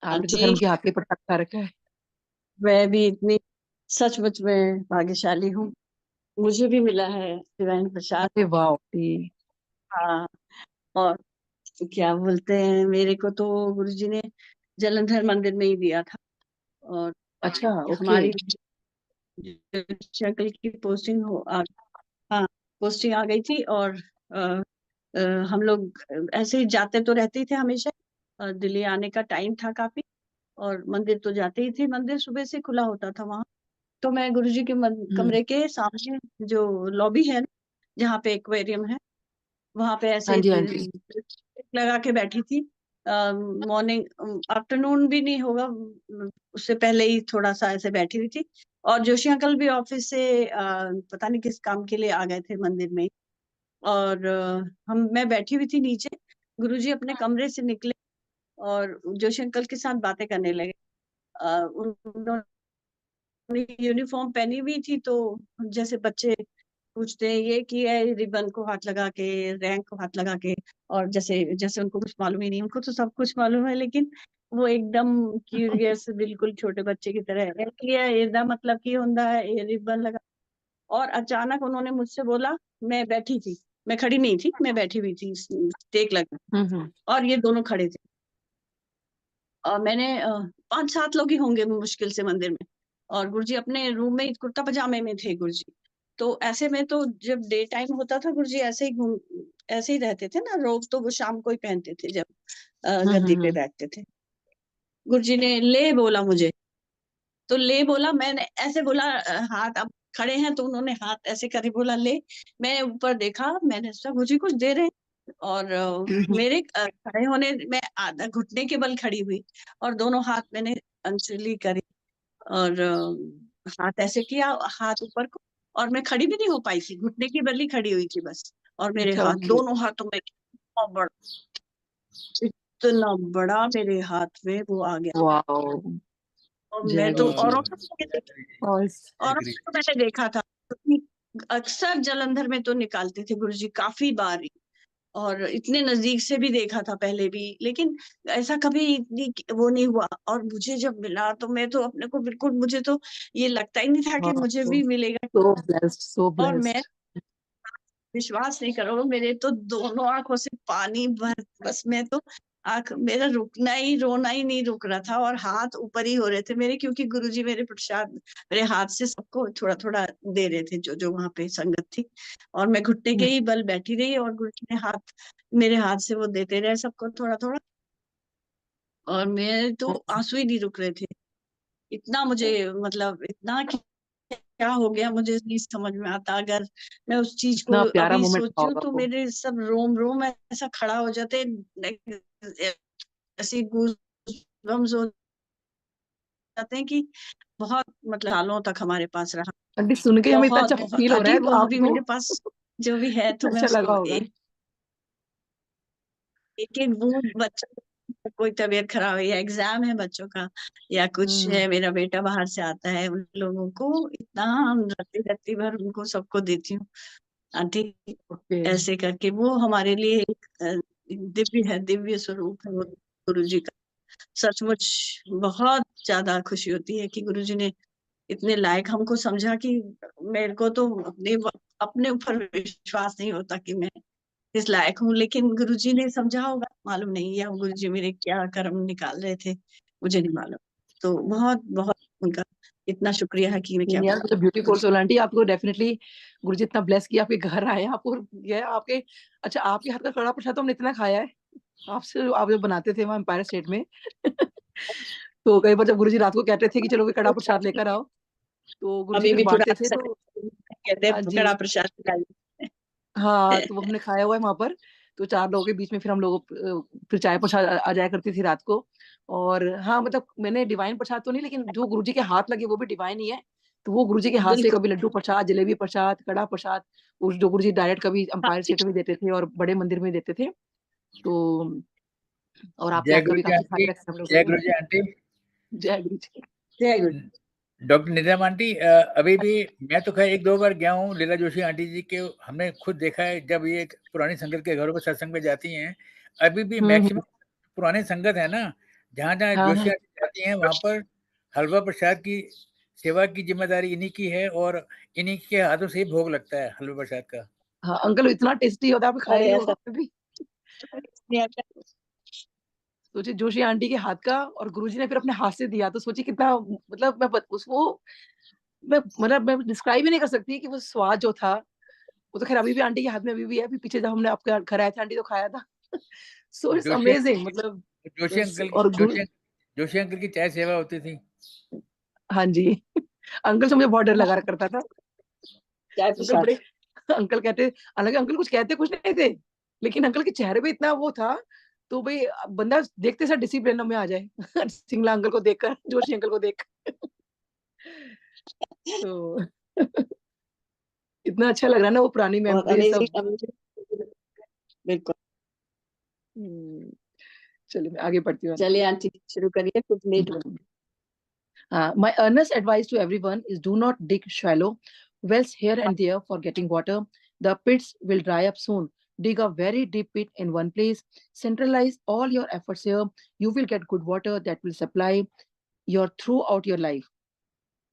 हाँ आपने तो खैर जी, उनके हाथ के प्रसाद खा रखा है। मैं भी इतनी सचमुच में भाग्यशाली हूँ, मुझे भी मिला है डिवाइन प्रसाद। अरे वाह हाँ, और क्या बोलते हैं, मेरे को तो गुरुजी ने जलंधर मंदिर में ही दिया था। और अच्छा ओके। हमारी शक्ल की पोस्टिंग हाँ, पोस्टिंग आ गई थी। और अ, हम लोग ऐसे ही जाते तो रहते ही थे हमेशा। दिल्ली आने का टाइम था काफी, और मंदिर तो जाते ही थे, मंदिर सुबह से खुला होता था वहाँ। तो मैं गुरुजी के कमरे के सामने जो लॉबी है, जहाँ पे एक्वेरियम है, वहां पे ऐसे हाँ जी, हाँ जी। लगा के बैठी थी। मॉर्निंग आफ्टरनून भी नहीं होगा, उससे पहले ही थोड़ा सा ऐसे बैठी हुई थी। और जोशी अंकल भी ऑफिस से पता नहीं किस काम के लिए आ गए थे मंदिर में। और मैं बैठी हुई थी नीचे, गुरुजी अपने कमरे से निकले और जोशी अंकल के साथ बातें करने लगे। उन्होंने यूनिफॉर्म पहनी हुई थी, तो जैसे बच्चे पूछते हैं ये कि है, रिबन को हाथ लगा के, रैंक को हाथ लगा के, और जैसे जैसे उनको कुछ मालूम ही नहीं, उनको तो सब कुछ मालूम है, लेकिन वो एकदम क्यूरियस बिल्कुल छोटे बच्चे की तरह है कि ਇਹਦਾ मतलब की होता है, ये रिबन लगा। और अचानक उन्होंने मुझसे बोला, मैं बैठी थी, मैं खड़ी नहीं थी, मैं बैठी हुई थी टेक लगा, और ये दोनों खड़े थे। और मैंने 5-7 लोग ही होंगे मुश्किल से मंदिर में, और गुरुजी अपने रूम में कुर्ता पजामे में थे गुरुजी। तो ऐसे में तो जब डे टाइम होता था, गुरुजी ऐसे ही रहते थे ना, रोज तो वो शाम को ही पहनते थे जब गद्दी पे बैठते थे। गुरुजी ने ले बोला मुझे, तो ले बोला, मैंने ऐसे बोला हाथ अब खड़े हैं, तो उन्होंने हाथ ऐसे करे, बोला ले। मैंने ऊपर देखा, मैंने सोचा गुरुजी कुछ दे रहे हैं, और मेरे खड़े होने में आधा घुटने के बल खड़ी हुई, और दोनों हाथ मैंने अंजलि करी, और हाथ ऐसे किया, हाथ ऊपर को, और मैं खड़ी भी नहीं हो पाई थी, घुटने की बल ही खड़ी हुई थी बस। और मेरे अच्छा, हाथ, ओके। दोनों हाथों में इतना बड़ा मेरे हाथ में वो आ गया। वाओ! और जय मैं तो गुरु जी। और औरों को तो मैंने देखा था, अक्सर जलंधर में तो निकालते थे गुरुजी काफी बार ही, और इतने नजदीक से भी देखा था पहले भी, लेकिन ऐसा कभी इतनी वो नहीं हुआ। और मुझे जब मिला तो मैं तो अपने को बिल्कुल, मुझे तो ये लगता ही नहीं था कि मुझे भी मिलेगा। सो ब्लेस्ड, सो और मैं ब्लेस्ड। विश्वास नहीं करोगे, मेरे तो दोनों आंखों से पानी भर, बस मैं तो आंख, मेरा रुकना ही, रोना ही नहीं रुक रहा था, और हाथ ऊपर ही हो रहे थे मेरे, क्योंकि गुरुजी मेरे प्रसाद मेरे हाथ से सबको थोड़ा थोड़ा दे रहे थे, जो जो वहां पे संगत थी। और मैं घुटने के ही बल बैठी रही, और गुरुजी ने हाथ, मेरे हाथ से वो देते रहे सबको थोड़ा थोड़ा, और मेरे तो आंसू ही नहीं रुक रहे थे। इतना मुझे, मतलब इतना क्या हो गया मुझे नहीं समझ में आता। अगर मैं उस चीज को इतना प्यारा अभी मोमेंट सोचती हूँ होगा तो वो। मेरे सब रोम रोम ऐसा खड़ा हो जाते, ऐसे गूज़बम्स हो जाते हैं कि बहुत, मतलब सालों तक हमारे पास रहा। आंटी सुन के हमें इतना बहुत अच्छा बहुत फील हो रहा अभी है, तो वो भी आपको मेरे पास जो भी है, तो मैं अच्छा लगा उसको होगा। एक एक बूंद, बच्चों को कोई तबीयत खराब है या एग्जाम है बच्चों का, या कुछ है, मेरा बेटा बाहर से आता है, उन लोगों को इतना रत्ती रत्ती भर उनको सबको देती हूँ आंटी। ओके। ऐसे करके वो हमारे लिए एक दिव्य है, दिव्य स्वरूप है वो गुरु जी का। सचमुच बहुत ज्यादा खुशी होती है कि गुरु जी ने इतने लायक हमको समझा कि मेरे को तो अपने ऊपर विश्वास नहीं होता कि मैं इस लायक हूँ, लेकिन गुरुजी ने समझा होगा, मालूम नहीं, या गुरुजी मेरे क्या कर्म निकाल रहे थे, मुझे नहीं मालूम। तो बहुत बहुत उनका इतना शुक्रिया है कि मैं क्या नहीं यार, बताऊं। मतलब ब्यूटीफुल सोल आंटी, आपको डेफिनेटली गुरुजी इतना ब्लेस किया, आपके घर आए, आपको ये आपके, अच्छा आपके हाथ का कड़ा प्रसाद तो हमने इतना खाया है आपसे, आप जब बनाते थे वहाँ एम्पायर स्टेट में। तो कई बार जब गुरुजी रात को कहते थे कि चलो कोई कड़ा प्रसाद लेकर आओ, तो गुरुजी अभी फिर भी बांटते थे, तो कहते हाँ हैं जी। कड़ा प्रसाद खिलाइए। हाँ, तो वो हमने खाया हुआ है वहां पर। तो 4 लोगों के बीच में फिर हम लोग फिर चाय प्रसाद आ जाया करती थी रात को। और हाँ, मतलब मैंने डिवाइन प्रसाद तो नहीं, लेकिन जो गुरुजी के हाथ लगे वो भी डिवाइन ही है। तो वो गुरुजी के हाथ से बिल्कुल। कभी लड्डू प्रसाद, जलेबी प्रसाद, कड़ा प्रसाद, उस जो गुरुजी डायरेक्ट कभी हाँ एम्पायर जी। स्टेट में देते थे और बड़े मंदिर में देते थे। तो और आपके जय हाथ का गुरु भी जी काफी आंटी। खाया रखा हम लोगों जय ने। गुरु जी आंटी। जय गुरु जी। जय गुरु। डॉक्टर निजाम आंटी, अभी भी मैं तो खैर 1-2 बार गया हूँ लीला जोशी आंटी जी के, हमने खुद देखा है जब ये पुरानी संगत के घरों में सत्संग में जाती हैं। अभी भी मैक्सिमम पुराने संगत है ना, जहाँ-जहाँ हाँ, जोशी हाँ। आंटी जाती हैं वहाँ पर हलवा प्रसाद की सेवा की जिम्मेदारी इन्हीं की है, और इन्हीं के हाथों से ही भोग लगता है हलवा प्रसाद का। हाँ, अंकल इतना टेस्टी होता है, आपने खाया अरे ही होगा ऐसा आपने भी। सोचिए जोशी आंटी के हाथ का, और गुरुजी ने फिर अपने हाथ से दिया, तो सोचिए कितना, मतलब उसको मैं, मतलब मैं डिस्क्राइब ही नहीं कर सकती कि वो स्वाद जो था। वो तो खैर अभी भी आंटी के हाथ में अभी भी है, अभी पीछे जब हमने आपके घर आए थे आंटी तो खाया था। सो इट्स जोशी अमेजिंग, मतलब जोशी अंकल और जोशी अंकल की चाय सेवा होती थी। हाँ जी अंकल से मुझे बहुत डर लगा करता था। चाय अंकल प्रसाद। बड़े अंकल कहते, हालांकि अंकल कुछ कहते कुछ नहीं थे, लेकिन अंकल के चेहरे पे इतना वो था, तो भाई बंदा देखते साथ डिसिप्लिन में आ जाए सिंगला अंकल को देखकर, जोशी अंकल को देख तो इतना अच्छा लग रहा है ना वो पुरानी और मेमोरी सब। बिल्कुल। चलिए मैं आगे बढ़ती हूँ। चलिए आंटी शुरू करिए, कुछ लेट हो। My earnest advice to everyone is do not dig shallow wells here and there for getting water. The pits will dry up soon. Dig a very deep pit in one place. Centralize all your efforts here. You will get good water that will supply your throughout your life.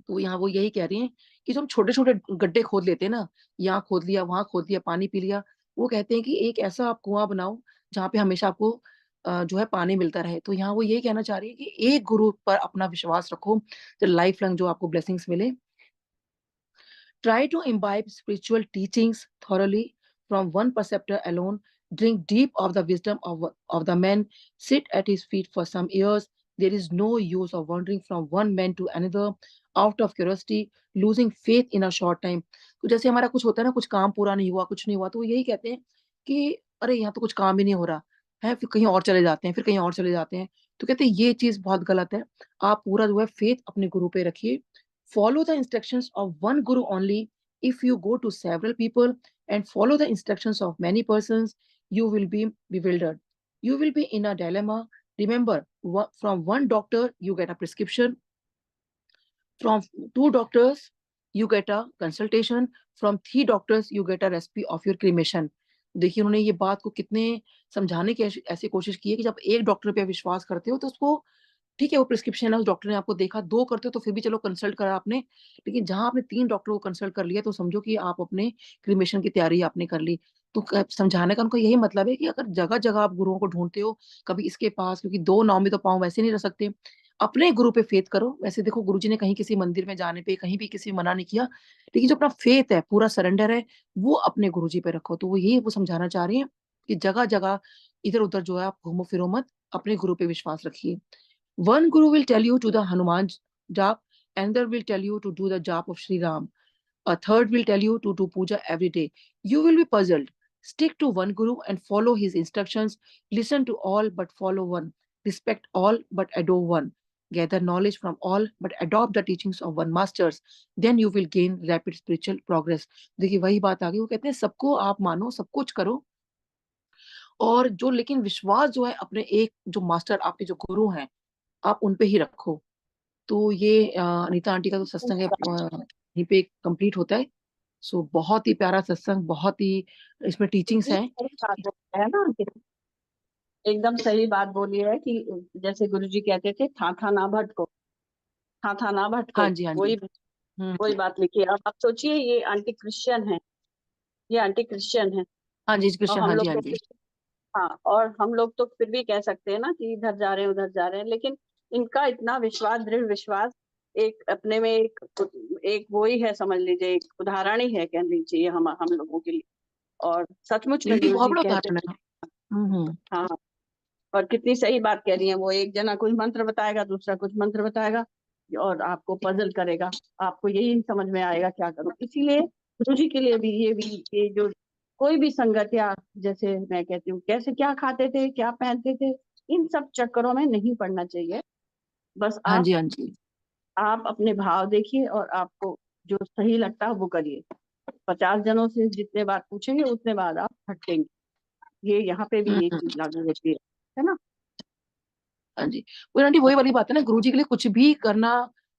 तो यहाँ वो यही कह रही हैं कि जो हम छोटे छोटे गड्ढे खोद लेते हैं ना, यहाँ खोद लिया वहां खोद लिया पानी पी लिया, वो कहते हैं कि एक ऐसा आप कुआं बनाओ जहाँ पे हमेशा आपको जो है पानी मिलता रहे। तो यहाँ वो यही कहना चाह रही है कि एक गुरु पर अपना विश्वास रखो, जो लाइफ लॉन्ग जो आपको ब्लेसिंग्स मिले। Try to imbibe spiritual teachings thoroughly from one preceptor alone. Drink deep of the wisdom of the man. Sit at his feet for some years. There is no use of wandering from one man to another out of curiosity, losing faith in a short time. तो जैसे हमारा कुछ होता है ना, कुछ काम पूरा नहीं हुआ, कुछ नहीं हुआ, तो वो यही कहते हैं कि अरे यहाँ तो कुछ काम ही नहीं हो रहा है, फिर कहीं और चले जाते हैं, फिर कहीं और चले जाते हैं। तो कहते हैं ये चीज बहुत गलत है। आप पूरा जो है फेथ अपने गुरु पे रखिए। Follow the instructions of one guru only. If you go to several people and follow the instructions of many persons, you will be bewildered. You will be in a dilemma. Remember, from one doctor, you get a prescription. From two doctors, you get a consultation. From three doctors, you get a recipe of your cremation. देखिए उन्होंने ये बात को कितने समझाने की ऐसी कोशिश की है कि जब एक डॉक्टर पे विश्वास करते हो तो उसको ठीक है, वो प्रिस्क्रिप्शन है, उस डॉक्टर ने आपको देखा, 2 करते हो तो फिर भी चलो कंसल्ट करा आपने, लेकिन जहाँ आपने 3 डॉक्टरों को कंसल्ट कर लिया तो समझो कि आप अपने क्रीमेशन की तैयारी आपने कर ली। तो समझाने का उनका यही मतलब है कि अगर जगह-जगह आप गुरुओं को ढूँढते हो, कभी इसके पास, क्योंकि 2 नाव में तो पाँव वैसे नहीं रह सकते। अपने गुरु पे फेथ करो। वैसे देखो गुरुजी ने कहीं किसी मंदिर में जाने पे कहीं भी किसी मना नहीं किया, लेकिन जो अपना फेथ है, पूरा सरेंडर है, वो अपने गुरुजी पे रखो। तो वो यही वो समझाना चाह रही हैं कि जगह-जगह इधर-उधर जो है आप घूमो-फिरो मत, अपने गुरु पे विश्वास रखिए। One guru will tell you to the Hanuman jap, another will tell you to do the jap of Sri Ram. A third will tell you to do puja every day. You will be puzzled. Stick to one guru and follow his instructions. Listen to all but follow one. Respect all but adore one. Gather knowledge from all but adopt the teachings of one masters. Then you will gain rapid spiritual progress. देखिए वही बात आ गई, वो कहते हैं सबको आप मानो, सब कुछ करो, और जो लेकिन विश्वास जो है अपने एक जो मास्टर आपके जो गुरु हैं आप उन पे ही रखो। तो ये अनीता आंटी का जो सत्संग है यहीं पे कंप्लीट होता है। सो बहुत ही प्यारा सत्संग, बहुत ही इसमें टीचिंग्स हैं। है ना, एकदम सही बात बोली है कि जैसे गुरुजी कहते थे, था ना भटको, था ना भटको। हाँ जी, हाँ जी। वही बात लिखी है। अब आप सोचिए, ये आंटी क्रिश्चियन है, ये आंटी क्रिश्चियन है, हाँ जी, और कृष्ण, हम हाँ जी, लोग हाँ तो जी। हाँ, और हम लोग तो फिर भी कह सकते हैं ना कि इधर जा रहे हैं उधर जा रहे हैं, लेकिन इनका इतना विश्वास, दृढ़ विश्वास, एक अपने में एक वो ही है, समझ लीजिए, एक उदाहरण ही है, कह लीजिए हम लोगों के लिए। और सचमुच में ये गुरु बहुत जी बड़ा कहते उदाहरण थे। है। हाँ, और कितनी सही बात कह रही है वो। एक जना कुछ मंत्र बताएगा, दूसरा कुछ मंत्र बताएगा, और आपको पजल करेगा, आपको यही नहीं समझ में आएगा क्या करूं। इसीलिए गुरु जी के लिए भी ये जो कोई भी संगत, या जैसे मैं कहती हूँ, कैसे क्या खाते थे, क्या पहनते थे, इन सब चक्करों में नहीं पड़ना चाहिए। बस हाँ जी, हाँ जी। आप अपने भाव देखिए, और आपको जो सही लगता है वो करिए। 50 जनों से जितने बार पूछेंगे उतने बाद आप भटकेंगे। ये यहाँ पे भी ये चीज लागू होती है ना। हाँ जी। वो आंटी वही वाली बात है ना, गुरुजी के लिए कुछ भी करना,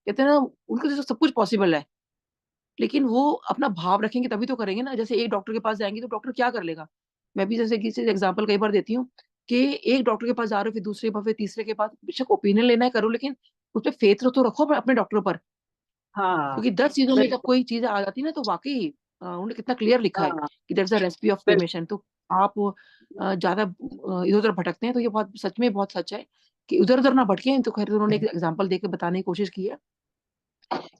कहते हैं ना, उनके लिए सब कुछ पॉसिबल है, लेकिन वो अपना भाव रखेंगे तभी तो करेंगे ना। जैसे एक डॉक्टर के पास जाएंगे तो डॉक्टर क्या कर लेगा? मैं भी जैसे किसी एग्जांपल कई बार देती हूँ कि एक डॉक्टर के पास जा रहे हो, फिर दूसरे के पास, फिर तीसरे के पास, बेशक ओपिनियन लेना है करो, लेकिन उस पे फेथ तो रखो अपने डॉक्टर पर। हाँ, क्योंकि 10 चीजों में जब कोई चीज आ जाती है ना, तो वाकई उन्होंने कितना क्लियर लिखा है हाँ, कि that's a recipe of cremation. तो आप ज्यादा इधर उधर भटकते हैं, तो ये बहुत सच में बहुत सच है कि उधर उधर ना भटके। तो खैर उन्होंने एक एग्जाम्पल देकर बताने की कोशिश की है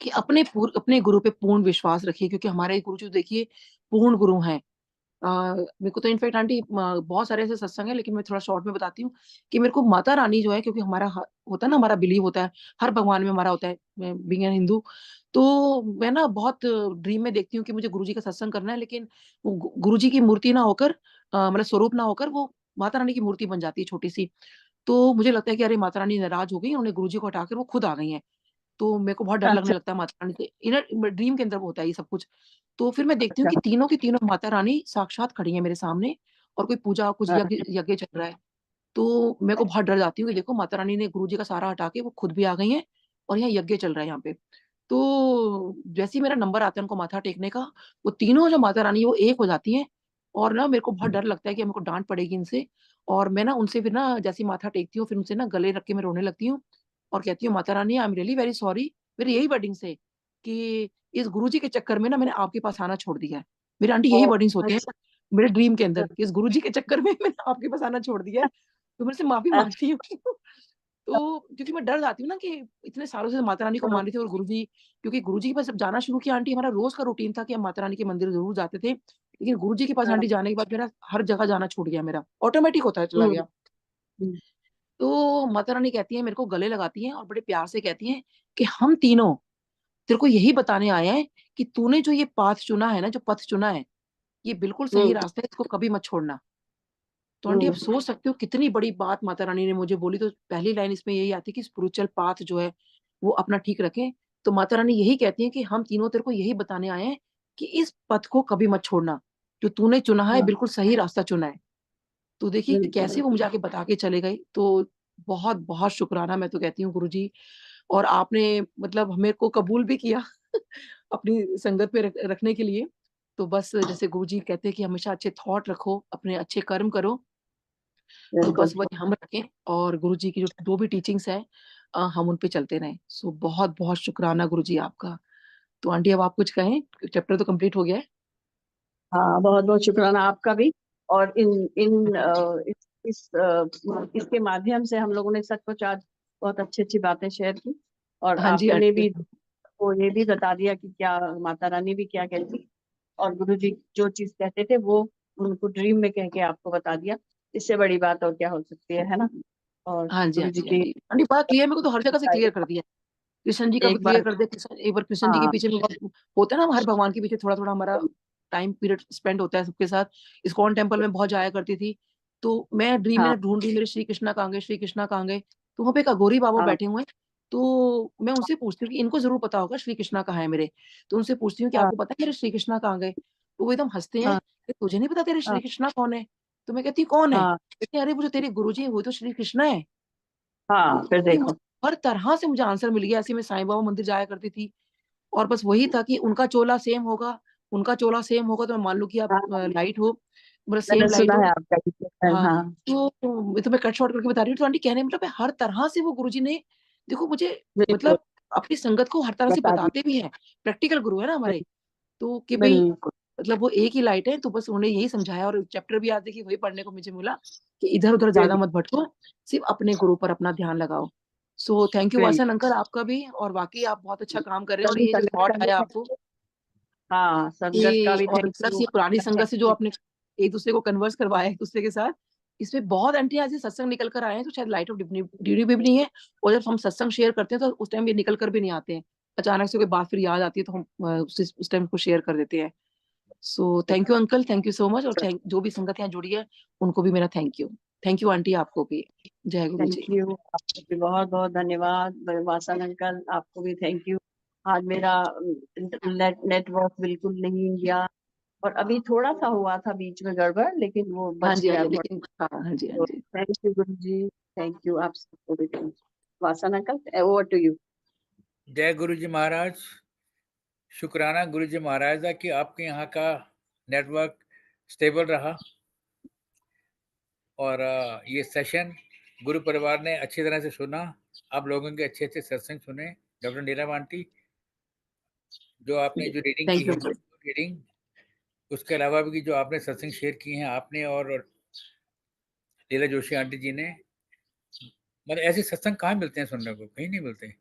कि अपने गुरु पे पूर्ण विश्वास रखिए, क्योंकि हमारे गुरु जो देखिए पूर्ण गुरु हैं, मेरे को तो इनफैक्ट आंटी बहुत सारे ऐसे सत्संग है, लेकिन मैं थोड़ा शॉर्ट में बताती हूँ कि मेरे को माता रानी जो है, क्योंकि हमारा होता है ना, हमारा बिलीव होता है हर भगवान में हमारा होता है, मैं बीइंग एन हिंदू, तो मैं ना बहुत ड्रीम में देखती हूँ कि मुझे गुरुजी का सत्संग करना है, लेकिन वो गुरुजी की मूर्ति ना होकर, मतलब स्वरूप ना होकर, वो माता रानी की मूर्ति बन जाती है छोटी सी। तो मुझे लगता है कि अरे माता रानी नाराज हो गई, उन्होंने गुरुजी को हटाकर वो खुद आ गई हैं। तो मेरे को बहुत डर लगने अच्छा लगता है माता रानी से, इनर ड्रीम के अंदर वो होता है ये सब कुछ। तो फिर मैं देखती हूँ अच्छा। कि तीनों की तीनों माता रानी साक्षात खड़ी है मेरे सामने, और कोई पूजा कुछ हाँ, यज्ञ यज्ञ चल रहा है। तो मैं को बहुत डर जाती हूँ कि देखो माता रानी ने गुरुजी का सारा हटा के वो खुद भी आ गई हैं, और यहाँ यज्ञ चल रहा है यहाँ पे। तो जैसे ही मेरा नंबर आता है उनको माथा टेकने का, वो तीनों जो माता रानी है वो एक हो जाती हैं, और ना मेरे को बहुत डर लगता है कि मेरे को डांट पड़ेगी इनसे। और मैं ना उनसे फिर ना जैसे ही माथा टेकती हूँ, फिर उनसे ना गले रख के मैं रोने लगती हूँ, और कहती हूँ Mata Rani I am really very sorry, मेरे यही वर्डिंग्स है कि इस गुरुजी के चक्कर में ना मैंने आपके पास आना छोड़ दिया है। मेरे आंटी यही बहुत वर्डिंग्स होते हैं अच्छा। मेरे ड्रीम के अंदर, कि इस गुरुजी के चक्कर में मैंने आपके पास आना छोड़ दिया है, तो मेरे से माफी अच्छा। मांगती हूँ। तो क्योंकि मैं डर जाती हूँ ना कि इतने सालों से माता रानी को मान रही थी, और गुरुजी, क्योंकि गुरुजी के पास जब जाना शुरू किया आंटी, हमारा रोज का रूटीन था कि हम माता रानी के मंदिर जरूर जाते थे, लेकिन गुरुजी के पास हाँ, आंटी जाने के बाद मेरा हर जगह जाना छूट गया, मेरा ऑटोमेटिक होता चला हम्म, गया। हम्म, तो माता रानी कहती है, मेरे को गले लगाती हैं और बड़े प्यार से कहती हैं कि हम तीनों तेरे को यही बताने आए हैं कि तूने जो ये पाथ चुना है ना, जो पथ चुना है, ये बिल्कुल सही हम्म, रास्ता है, इसको कभी मत छोड़ना। तो आंटी आप हम्म, सोच सकते हो कितनी बड़ी बात माता रानी ने मुझे बोली। तो पहली लाइन इसमें यही आती है कि स्पिरिचुअल पाथ जो है वो अपना ठीक रखें। तो माता रानी यही कहती है कि हम तीनों तेरे को यही बताने आए हैं कि इस पथ को कभी मत छोड़ना, जो तूने चुना है हाँ, बिल्कुल सही रास्ता चुना है। तो देखिए कैसे बिल्कुल। वो मुझे आके बता के चले गए। तो बहुत बहुत शुक्राना मैं तो कहती हूँ गुरुजी। और आपने मतलब मेरे को कबूल भी किया अपनी संगत में रखने के लिए। तो बस जैसे गुरुजी कहते हैं कि हमेशा अच्छे थॉट रखो, अपने अच्छे कर्म करो, तो बिल्कुल। बस वही हम रखें, और गुरुजी की जो भी टीचिंग्स है हम उन पे चलते रहें। सो बहुत बहुत शुक्राना गुरुजी आपका। तो आंटी अब आप कुछ कहें, चैप्टर तो कंप्लीट हो गया है। हाँ, बहुत बहुत शुक्राना आपका भी। और इन इन इसके माध्यम से हम लोगों ने सचमुच आज बहुत अच्छी अच्छी बातें शेयर की। और हाँ जी आपने आंटी। भी वो ये भी बता दिया कि क्या माता रानी भी क्या कहती, और गुरु जी जो चीज कहते थे वो उनको ड्रीम में कह के आपको बता दिया। इससे बड़ी बात और क्या हो सकती है ना। और हाँ जी, हाँ गुरु जी जी की आंटी, आंटी बड़ा क्लियर, मेरे को तो हर जगह से क्लियर कर दिया। कृष्ण जी का भी एक क्लियर बार। कर दिया। कृष्ण, एक बार कृष्ण जी के हाँ, पीछे में होता है ना, हर भगवान के पीछे थोड़ा थोड़ा हमारा टाइम पीरियड स्पेंड होता है सबके साथ। इस्कॉन टेम्पल में बहुत जाया करती थी, तो मैं ड्रीम हाँ, में ढूंढ रही मेरे श्री कृष्णा कहाँ गए, श्री कृष्णा कहाँ गए। तो वहाँ पे एक अघोरी बाबा हाँ, बैठे हुए हैं। तो मैं उनसे पूछती हूँ कि इनको जरूर पता होगा श्री कृष्णा कहाँ है मेरे। तो उनसे पूछती हूँ कि हाँ, आपको पता है मेरे श्री कृष्णा कहाँ गए। तो वो एकदम हंसते हैं हाँ, कि तुझे नहीं पता तेरे हाँ, श्री कृष्णा कौन है। तो मैं कहती हूँ कौन है, हाँ, कहते हैं अरे वो जो तेरे गुरु जी है वो तो श्री कृष्णा है। हाँ, फिर कि मुझे देखो। हर तरह से मुझे आंसर मिल गया। ऐसे मैं साईं बाबा मंदिर जाया करती थी, और बस वही था कि उनका चोला सेम होगा, उनका चोला सेम होगा, तो मैं मान लू कि आप हाँ, लाइट हो, मतलब मैंने सेम लाइट सुना हो। है आपका ये। हाँ, हाँ, तो मैं कट शॉर्ट करके बता रही हूँ। तो आंटी कहने मतलब है हर तरह से वो गुरुजी ने देखो मुझे बिल्कुल मतलब अपनी संगत को हर तरह से बता दी। बताते भी हैं। प्रैक्टिकल गुरु है ना हमारे, तो कि भाई बिल्कुल मतलब वो एक ही लाइट है। तो बस उन्होंने यही समझाया, और चैप्टर भी आज देखिए वही पढ़ने को मुझे मिला कि इधर उधर ज्यादा बिल्कुल मत भटको, सिर्फ अपने गुरु पर अपना ध्यान लगाओ। सो थैंक यू बिल्कुल। वासन अंकल आपका भी, और वाकई आप बहुत अच्छा काम कर रहे हैं। और सभी ये जो संगत का थॉट भी आया आपको, thank you। हाँ, संगत का ये भी और थैंक प्लस यू। ये पुरानी संगत से जो आपने एक दूसरे को कन्वर्स करवाया एक दूसरे के साथ, इसमें बहुत एंटी आज ये सत्संग निकल कर आए हैं। तो शायद लाइट ऑफ ड्यूटी भी नहीं है, और जब हम सत्संग शेयर करते हैं तो उस टाइम ये निकल कर भी नहीं आते हैं। अचानक से कोई बात फिर याद आती है तो हम उस टाइम को शेयर कर देते हैं। So thank you uncle, thank you so much. और थैंक जो भी संगत यहाँ जुड़ी है उनको भी मेरा थैंक यू आंटी आपको भी। जय गुरु थैंक जी। यू, आपको भी बहुत बहुत धन्यवाद वासन अंकल, आपको भी थैंक यू। आज मेरा नेटवर्क बिल्कुल नहीं गया, और अभी थोड़ा सा हुआ था बीच में गड़बड़, लेकिन वो हाँ बच जी, हाँ गया जी, थोड़ा। लेकिन हाँ, हाँ जी, हाँ तो जी। Thank you Guru ji, thank you आप सबको भी thank you. Vasan uncle, over to you. जय गुरु जी महाराज। शुक्राना गुरु जी महाराज कि आपके यहाँ का नेटवर्क स्टेबल रहा, और ये सेशन गुरु परिवार ने अच्छी तरह से सुना। आप लोगों के अच्छे अच्छे सत्संग सुने। डॉक्टर नीलम आंटी, जो आपने जो रीडिंग की थैंक यू है, अंकल। रीडिंग, उसके अलावा भी जो आपने सत्संग शेयर किए हैं आपने और लीला जोशी आंटी जी ने, मतलब ऐसे सत्संग कहाँ मिलते हैं सुनने को, कहीं नहीं मिलते।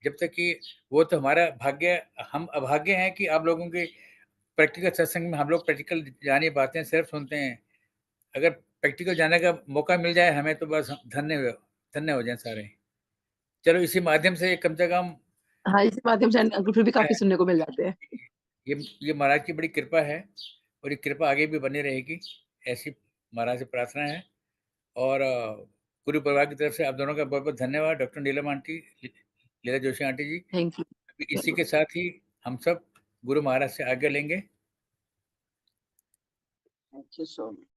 जब तक कि वो तो हमारा भाग्य, हम अभाग्य हैं कि आप लोगों के प्रैक्टिकल सत्संग में हम लोग प्रैक्टिकल जानी बातें सिर्फ सुनते हैं। अगर प्रैक्टिकल जाने का मौका मिल जाए हमें तो बस धन्य हो जाए सारे। चलो इसी माध्यम से कम हाँ, इसी माध्यम से अंकल फिर भी काफ़ी सुनने को मिल जाते हैं। ये महाराज की बड़ी कृपा है और ये कृपा आगे भी बनी रहेगी, ऐसी महाराज से प्रार्थना है। और गुरु परिवार की तरफ से आप दोनों का बहुत-बहुत धन्यवाद। Doctor Neelam aunty, Leela Joshi aunty ji. Thank you. अभी इसी के साथ ही हम सब गुरु महाराज से आज्ञा लेंगे। Thank you so much.